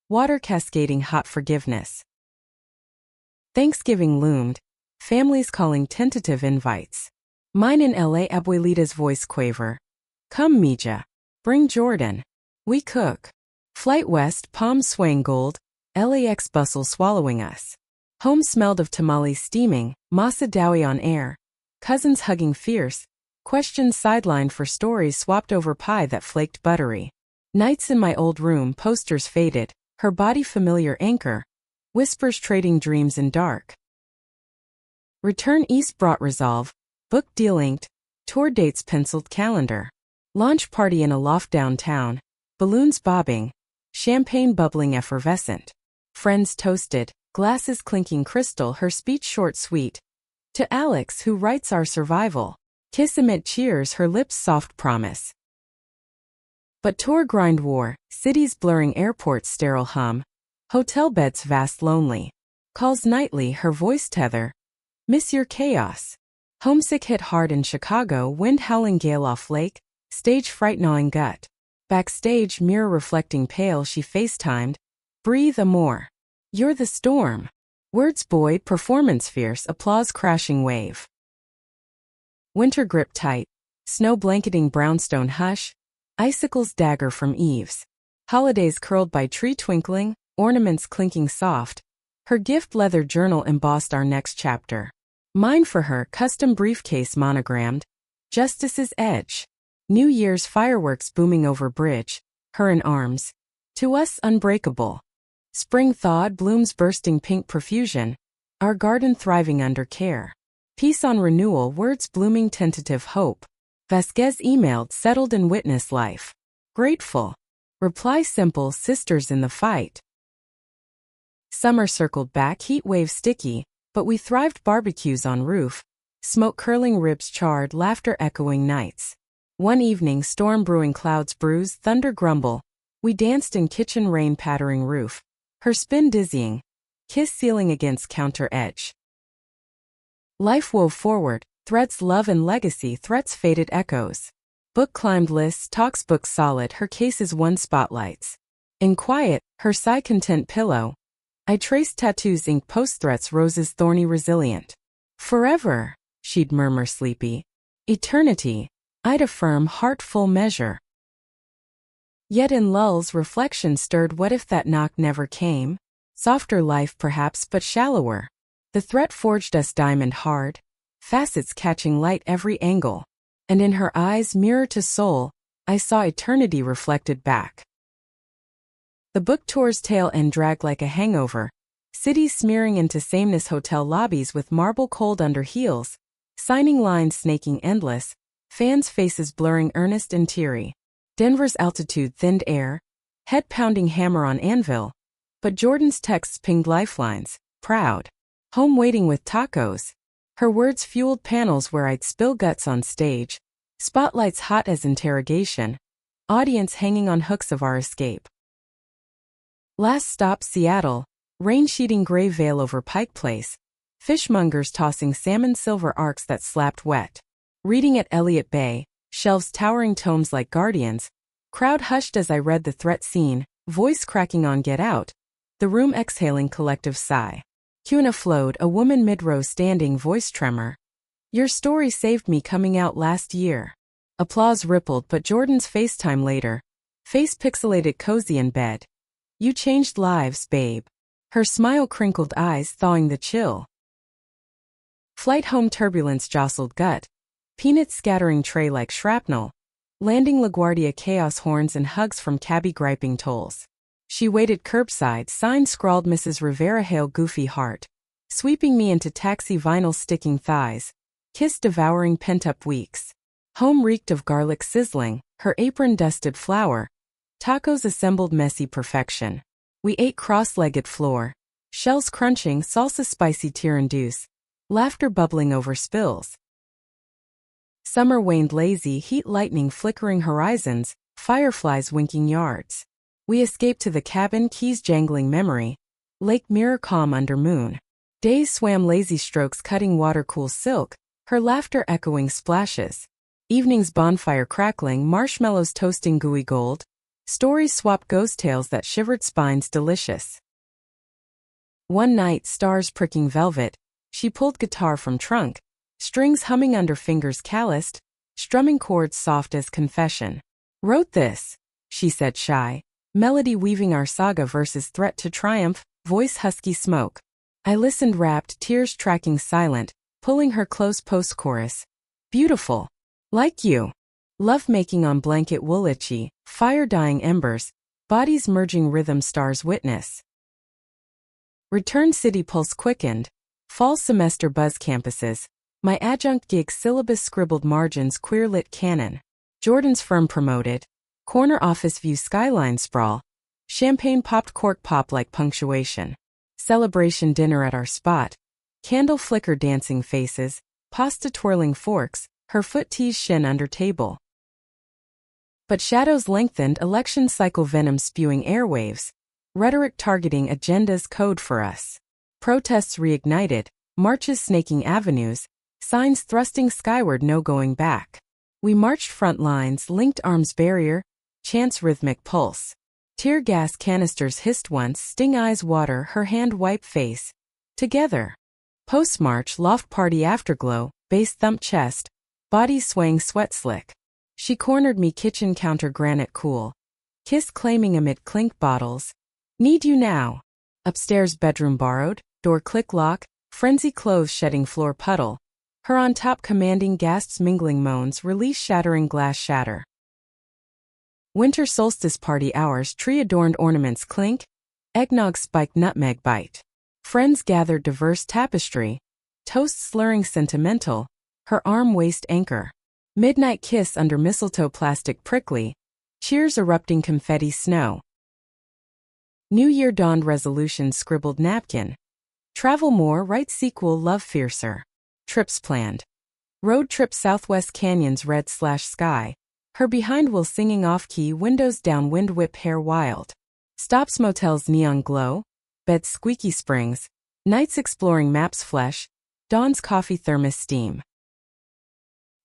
Water cascading hot forgiveness. Thanksgiving loomed. Families calling tentative invites. Mine in LA, Abuelita's voice quaver. Come Mija. Bring Jordan. We cook. Flight west, palms swaying gold. LAX bustle swallowing us. Home smelled of tamales steaming, masa dowie on air. Cousins hugging fierce. Questions sidelined for stories swapped over pie that flaked buttery. Nights in my old room, posters faded, her body familiar anchor. Whispers trading dreams in dark. Return east brought resolve. Book deal inked. Tour dates penciled calendar. Launch party in a loft downtown. Balloons bobbing. Champagne bubbling effervescent. Friends toasted. Glasses clinking crystal, her speech short sweet. To Alex, who writes our survival. Kiss amid cheers, her lips soft promise. But tour grind war, cities blurring airports sterile hum. Hotel beds vast lonely. Calls nightly, her voice tether. Miss your chaos. Homesick hit hard in Chicago, wind howling gale off lake. Stage fright gnawing gut. Backstage mirror reflecting pale, she FaceTimed. Breathe a more. You're the storm. Words buoyed, performance fierce, applause crashing wave. Winter grip tight. Snow blanketing brownstone hush. Icicles dagger from eaves. Holidays curled by tree twinkling, ornaments clinking soft. Her gift leather journal embossed our next chapter. Mine for her, custom briefcase monogrammed. Justice's edge. New Year's fireworks booming over bridge. Her in arms. To us unbreakable. Spring thawed, blooms bursting pink profusion. Our garden thriving under care. Peace on renewal, words blooming tentative hope. Vasquez emailed, settled in witness life. Grateful. Reply simple, sisters in the fight. Summer circled back, heat wave sticky, but we thrived barbecues on roof. Smoke curling ribs charred, laughter echoing nights. One evening, storm brewing clouds bruise, thunder grumble. We danced in kitchen rain pattering roof. Her spin dizzying. Kiss ceiling against counter edge. Life wove forward, threads love and legacy, threats faded echoes. Book climbed lists, talks books solid, her cases won spotlights. In quiet, her sigh content pillow. I traced tattoos inked post threats roses thorny resilient. Forever, she'd murmur sleepy. Eternity, I'd affirm heart full measure. Yet in lulls reflection stirred, what if that knock never came? Softer life perhaps but shallower. The threat forged us diamond hard, facets catching light every angle. And in her eyes, mirror to soul, I saw eternity reflected back. The book tour's tail end dragged like a hangover. Cities smearing into sameness, hotel lobbies with marble cold under heels. Signing lines snaking endless. Fans' faces blurring earnest and teary. Denver's altitude thinned air. Head pounding hammer on anvil. But Jordan's texts pinged lifelines. Proud. Home waiting with tacos. Her words fueled panels where I'd spill guts on stage. Spotlights hot as interrogation. Audience hanging on hooks of our escape. Last stop Seattle. Rain sheeting gray veil over Pike Place. Fishmongers tossing salmon silver arcs that slapped wet. Reading at Elliott Bay. Shelves towering tomes like guardians. Crowd hushed as I read the threat scene. Voice cracking on Get Out. The room exhaling collective sigh. Cuna flowed, a woman mid-row standing, voice tremor. Your story saved me coming out last year. Applause rippled, but Jordan's FaceTime later. Face pixelated cozy in bed. You changed lives, babe. Her smile crinkled eyes, thawing the chill. Flight home turbulence jostled gut. Peanuts scattering tray like shrapnel. Landing LaGuardia chaos horns and hugs from cabbie griping tolls. She waited curbside, sign scrawled Mrs. Rivera hail goofy heart. Sweeping me into taxi vinyl sticking thighs. Kiss devouring pent-up weeks. Home reeked of garlic sizzling, her apron dusted flour. Tacos assembled messy perfection. We ate cross-legged floor. Shells crunching, salsa spicy tear-induce. Laughter bubbling over spills. Summer waned lazy, heat lightning flickering horizons, fireflies winking yards. We escaped to the cabin, keys jangling memory. Lake mirror calm under moon. Days swam lazy strokes cutting water cool silk, her laughter echoing splashes. Evenings bonfire crackling, marshmallows toasting gooey gold. Stories swapped ghost tales that shivered spines delicious. One night, stars pricking velvet, she pulled guitar from trunk. Strings humming under fingers calloused, strumming chords soft as confession. Wrote this, she said shy. Melody weaving our saga versus threat to triumph, voice husky smoke. I listened rapt, tears tracking silent, pulling her close post-chorus. Beautiful. Like you. Love making on blanket wool itchy, fire dying embers, bodies merging rhythm stars witness. Return city pulse quickened. Fall semester buzz campuses. My adjunct gig syllabus scribbled margins queer lit canon. Jordan's firm promoted. Corner office view skyline sprawl. Champagne popped cork pop like punctuation. Celebration dinner at our spot. Candle flicker dancing faces. Pasta twirling forks. Her foot teased shin under table. But shadows lengthened, election cycle venom spewing airwaves. Rhetoric targeting agendas code for us. Protests reignited. Marches snaking avenues. Signs thrusting skyward, no going back. We marched front lines, linked arms barrier. Chants rhythmic pulse. Tear gas canisters hissed once, sting eyes water, her hand wipe face. Together. Post-march, loft party afterglow, bass thump chest. Bodies swaying sweat slick. She cornered me kitchen counter granite cool. Kiss claiming amid clink bottles. Need you now. Upstairs bedroom borrowed, door click lock, frenzy clothes shedding floor puddle. Her on top commanding gasps mingling moans, release shattering glass shatter. Winter solstice party hours, tree adorned ornaments clink. Eggnog spiked nutmeg bite. Friends gathered diverse tapestry. Toast slurring sentimental. Her arm waist anchor. Midnight kiss under mistletoe plastic prickly. Cheers erupting confetti snow. New Year dawned resolution scribbled napkin. Travel more, write sequel love fiercer. Trips planned. Road trip Southwest Canyon's red/sky. Her behind wheel singing off-key, windows down, wind whip hair wild. Stops motels neon glow. Beds squeaky springs. Nights exploring maps flesh. Dawn's coffee thermos steam.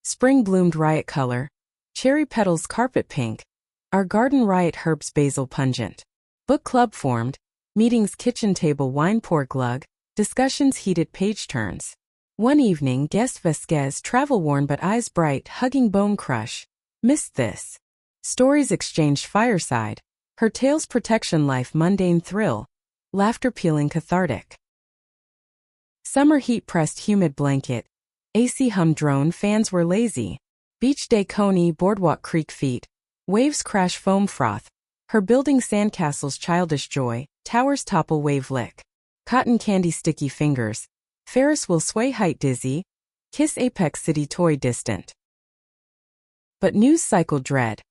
Spring bloomed riot color. Cherry petals carpet pink. Our garden riot herbs basil pungent. Book club formed. Meetings kitchen table wine pour glug. Discussions heated page turns. One evening guest Vasquez travel worn but eyes bright hugging bone crush. Missed this. Stories exchanged fireside. Her tales protection life mundane thrill. Laughter peeling cathartic. Summer heat pressed humid blanket. AC hum drone fans were lazy. Beach day Coney boardwalk creek feet. Waves crash foam froth. Her building sandcastles childish joy. Towers topple wave lick. Cotton candy sticky fingers. Ferris will sway height dizzy. Kiss apex city toy distant. But news cycle dread.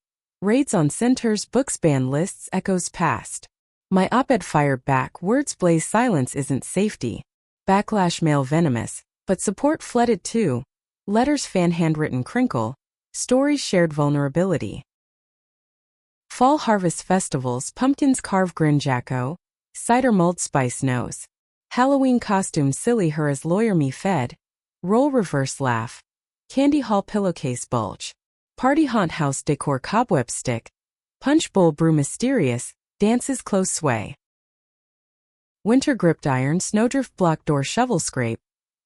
Raids on centers, books ban lists, echoes past. My op-ed fired back, words blaze silence isn't safety. Backlash mail venomous, but support flooded too. Letters fan handwritten crinkle. Stories shared vulnerability. Fall harvest festivals, pumpkins carve grin jacko, cider mulled spice nose. Halloween costume silly her as lawyer me fed, roll reverse laugh. Candy hall pillowcase bulge. Party haunt house decor cobweb stick. Punch bowl brew mysterious, dances close sway. Winter gripped iron snowdrift block door shovel scrape.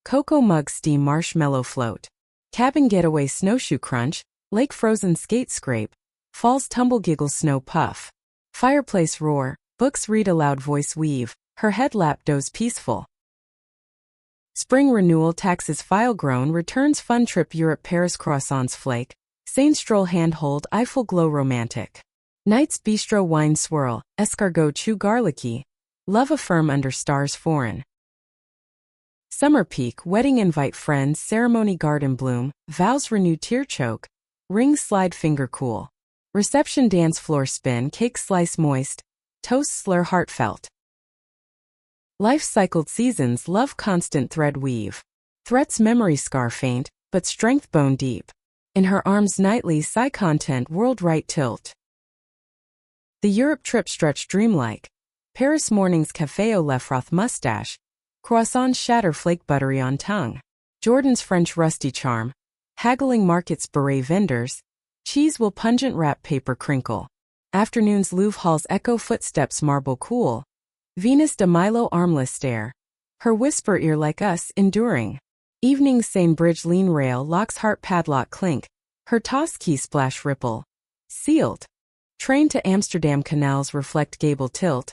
Cocoa mug steam marshmallow float. Cabin getaway snowshoe crunch, lake frozen skate scrape. Falls tumble giggle snow puff. Fireplace roar, books read aloud voice weave, her head lap doze peaceful. Spring renewal taxes file grown returns fun trip Europe Paris croissants flake. Seine stroll handhold Eiffel glow romantic. Night's bistro wine swirl, escargot chew garlicky. Love affirm under stars foreign. Summer peak wedding invite friends ceremony garden bloom, vows renew tear choke. Ring slide finger cool. Reception dance floor spin cake slice moist. Toast slur heartfelt. Life cycled seasons love constant thread weave. Threats memory scar faint, but strength bone deep. In her arms nightly sigh content world right tilt. The Europe trip stretch dreamlike. Paris mornings café au lait froth mustache. Croissants shatter flake buttery on tongue. Jordan's French rusty charm. Haggling markets beret vendors. Cheese will pungent wrap paper crinkle. Afternoons Louvre halls echo footsteps marble cool. Venus de Milo armless stare. Her whisper ear like us enduring. Evenings Seine bridge lean rail locks heart padlock clink. Her toss key splash ripple. Sealed. Train to Amsterdam canals reflect gable tilt.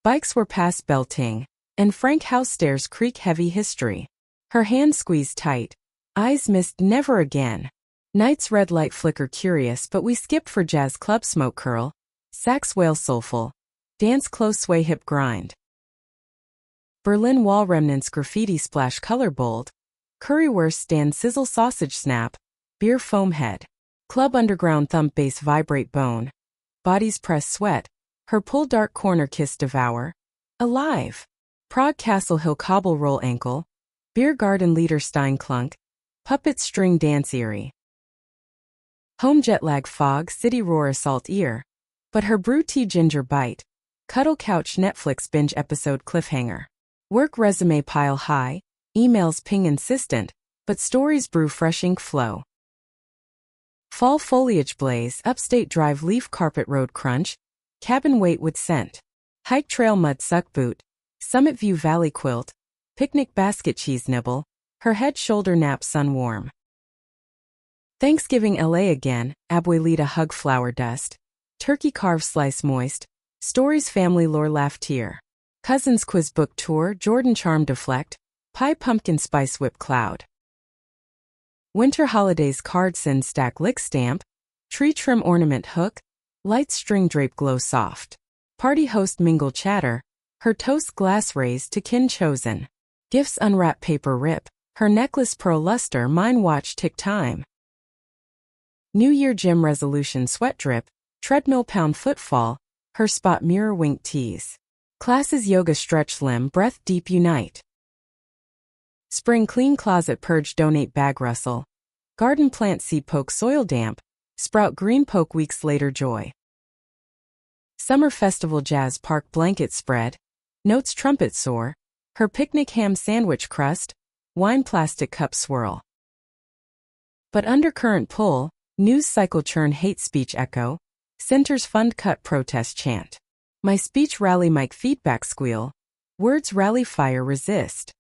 Bikes were past belting. And Frank house stairs creak heavy history. Her hand squeezed tight. Eyes missed never again. Night's red light flicker curious but we skipped for jazz club smoke curl. Sax wail soulful. Dance close sway hip grind. Berlin wall remnants graffiti splash color bold. Currywurst stand sizzle sausage snap. Beer foam head. Club underground thump bass vibrate bone. Bodies press sweat. Her pull dark corner kiss devour. Alive. Prague Castle Hill cobble roll ankle. Beer garden leader Stein clunk. Puppet string dance eerie. Home jet lag fog city roar assault ear. But her brew tea ginger bite. Cuddle couch Netflix binge episode cliffhanger. Work resume pile high. Emails ping insistent. But stories brew fresh ink flow. Fall foliage blaze upstate drive leaf carpet road crunch. Cabin wait with scent. Hike trail mud suck boot. Summit view valley quilt. Picnic basket cheese nibble. Her head shoulder nap sun warm. Thanksgiving LA again, abuelita hug flower dust. Turkey carve slice moist. Stories family lore laugh tear. Cousins quiz book tour Jordan charm deflect. Pie pumpkin spice whip cloud. Winter holidays card send stack lick stamp. Tree trim ornament hook. Light string drape glow soft. Party host mingle chatter. Her toast glass raised to kin chosen. Gifts unwrap paper rip. Her necklace pearl luster mine watch tick time. New Year gym resolution sweat drip. Treadmill pound footfall. Her spot mirror wink tease. Classes yoga stretch limb breath deep unite. Spring clean closet purge donate bag rustle. Garden plant seed poke soil damp. Sprout green poke weeks later joy. Summer festival jazz park blanket spread. Notes trumpet soar. Her picnic ham sandwich crust. Wine plastic cup swirl. But undercurrent pull. News cycle churn hate speech echo. Centers fund cut protest chant. My speech rally mic feedback squeal. Words rally fire resist.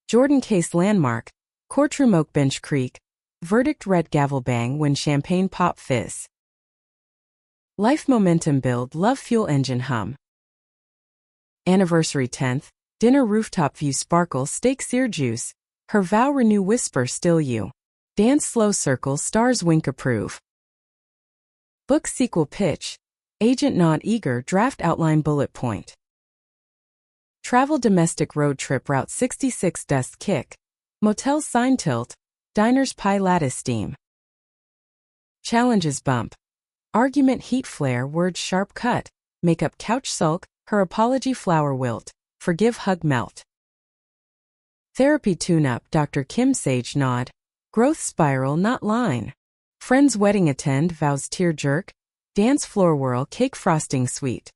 Jordan case landmark. Courtroom oak bench creak. Verdict red gavel bang when champagne pop fizz. Life momentum build love fuel engine hum. Anniversary 10th. Dinner rooftop view sparkle steak sear juice. Her vow renew whisper still you. Dance slow circle stars wink approve. Book sequel pitch. Agent nod eager draft outline bullet point. Travel domestic road trip route 66 dust kick. Motel sign tilt. Diners pie lattice steam. Challenges bump. Argument heat flare words sharp cut. Makeup couch sulk. Her apology flower wilt. Forgive hug melt. Therapy tune-up Dr. Kim sage nod. Growth spiral not line. Friends wedding attend vows tear jerk. Dance floor whirl cake frosting sweet.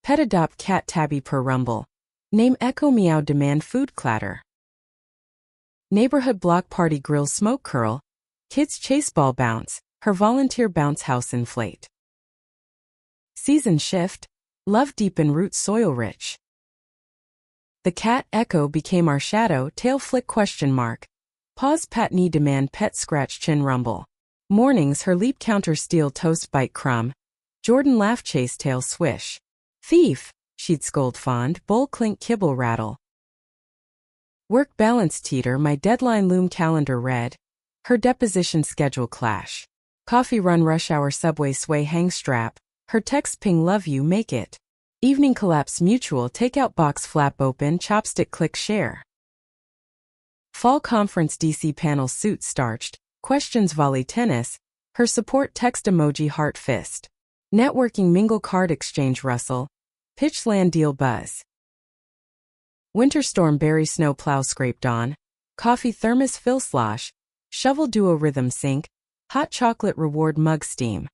Pet adopt cat tabby per rumble. Name echo meow demand food clatter. Neighborhood block party grill smoke curl. Kids chase ball bounce, her volunteer bounce house inflate. Season shift. Love deepen root soil rich. The cat echo became our shadow tail flick question mark. Paws pat knee demand pet scratch chin rumble. Mornings her leap counter steal toast bite crumb. Jordan laugh chase tail swish. Thief, she'd scold fond bowl clink kibble rattle. Work balance teeter my deadline loom calendar red. Her deposition schedule clash. Coffee run rush hour subway sway hang strap. Her text ping love you make it. Evening collapse mutual takeout box flap open chopstick click share. Fall conference DC panel suit starched. Questions volley tennis. Her support text emoji heart fist. Networking mingle card exchange rustle. Pitch land deal buzz. Winter storm berry snow plow scraped on. Coffee thermos fill slosh. Shovel duo rhythm sync. Hot chocolate reward mug steam.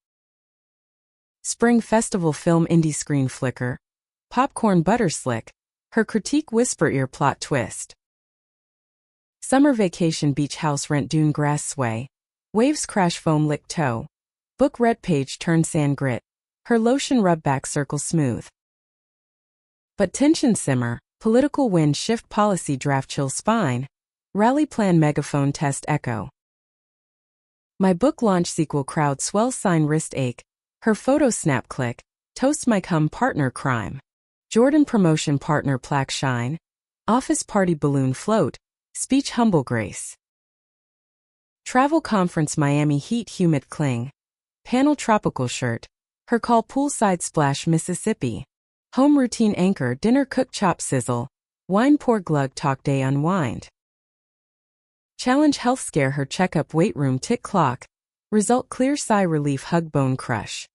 Spring festival film indie screen flicker. Popcorn butter slick. Her critique whisper ear plot twist. Summer vacation beach house rent dune grass sway. Waves crash foam lick toe. Book red page turn sand grit. Her lotion rub back circle smooth. But tension simmer. Political wind shift policy draft chill spine. Rally plan megaphone test echo. My book launch sequel crowd swell sign wrist ache. Her photo snap click. Toast my cum partner crime. Jordan promotion partner plaque shine. Office party balloon float. Speech humble grace. Travel conference Miami heat humid cling. Panel tropical shirt. Her call poolside splash Mississippi. Home routine anchor dinner cook chop sizzle. Wine pour glug talk day unwind. Challenge health scare her checkup weight room tick clock. Result clear sigh relief hug bone crush.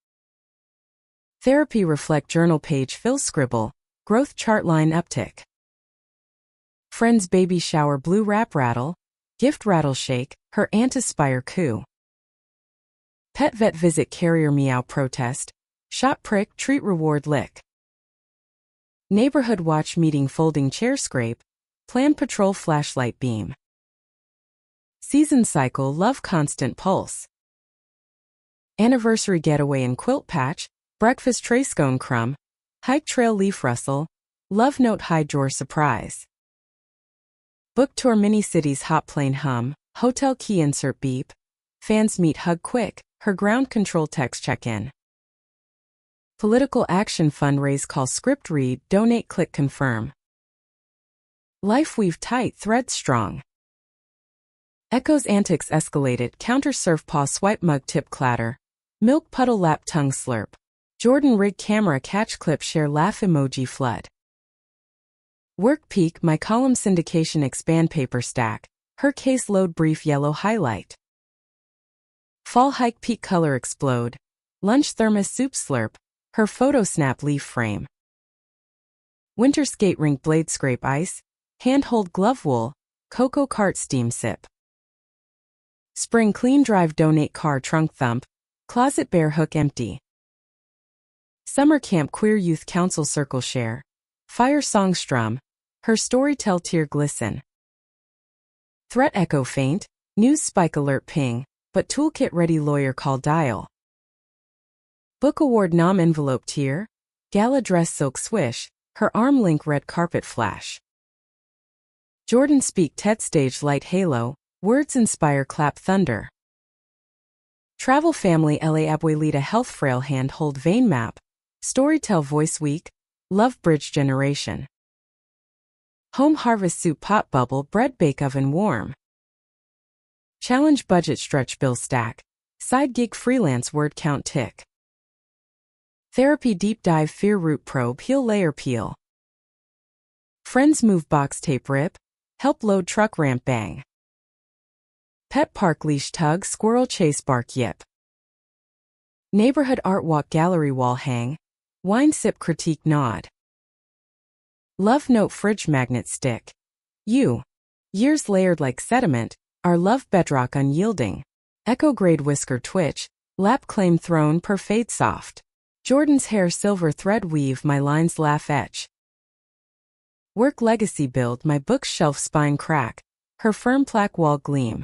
Therapy reflect journal page fill scribble. Growth chart line uptick. Friends baby shower blue wrap rattle. Gift rattle shake. Her aunt aspire coo. Pet vet visit carrier meow protest. Shot prick treat reward lick. Neighborhood watch meeting folding chair scrape. Plan patrol flashlight beam. Season cycle love constant pulse. Anniversary getaway in quilt patch. Breakfast tray scone crumb. Hike trail leaf rustle. Love note high drawer surprise. Book tour mini cities hot plane hum. Hotel key insert beep. Fans meet hug quick. Her ground control text check-in. Political action fundraise call script read donate click confirm. Life weave tight thread strong. Echo's antics escalated counter surf paw swipe mug tip clatter. Milk puddle lap tongue slurp. Jordan rig camera catch clip share laugh emoji flood. Work peak my column syndication expand paper stack. Her case load brief yellow highlight. Fall hike peak color explode. Lunch thermos soup slurp. Her photo snap leaf frame. Winter skate rink blade scrape ice. Handhold glove wool. Cocoa cart steam sip. Spring clean drive donate car trunk thump. Closet bear hook empty. Summer camp queer youth council circle share. Fire song strum. Her story tell tear glisten. Threat echo faint. News spike alert ping. But toolkit ready lawyer call dial. Book award nom envelope tier. Gala dress silk swish. Her arm link red carpet flash. Jordan speak TED stage light halo. Words inspire clap thunder. Travel family La Abuelita health frail hand hold vein map. Storytell voice week. Love bridge generation. Home harvest soup pot bubble bread bake oven warm. Challenge budget stretch bill stack. Side gig freelance word count tick. Therapy deep dive fear root probe heel layer peel. Friends move box tape rip. Help load truck ramp bang. Pet park leash tug squirrel chase bark yip. Neighborhood art walk gallery wall hang. Wine sip critique nod. Love note fridge magnet stick. Years layered like sediment. Our love bedrock unyielding. Echo grade whisker twitch. Lap claim throne per fade soft. Jordan's hair silver thread weave my lines laugh etch. Work legacy build my bookshelf spine crack, her firm plaque wall gleam.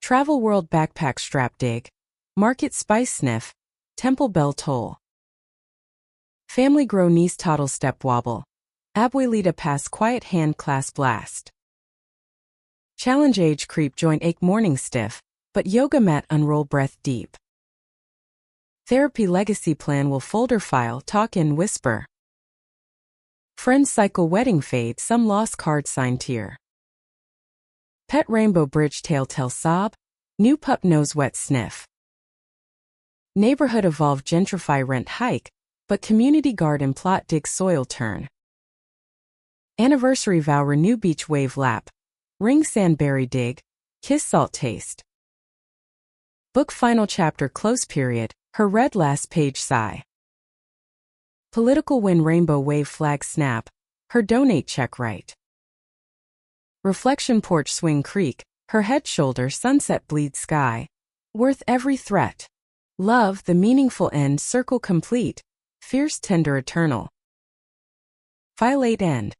Travel world backpack strap dig, market spice sniff, temple bell toll. Family grow niece toddle step wobble, abuelita pass quiet hand class blast. Challenge age creep joint ache morning stiff, but yoga mat unroll breath deep. Therapy legacy plan will folder file talk in whisper. Friends cycle wedding fade some lost card sign tear. Pet rainbow bridge tail tell sob, new pup nose wet sniff. Neighborhood evolve gentrify rent hike, but community garden plot dig soil turn. Anniversary vow renew beach wave lap, ring sandberry dig, kiss salt taste. Book final chapter close period, her red last page sigh. Political win rainbow wave flag snap, her donate check write. Reflection porch swing creek, her head shoulder sunset bleed sky. Worth every threat. Love the meaningful end circle complete, fierce tender eternal. File 8 end.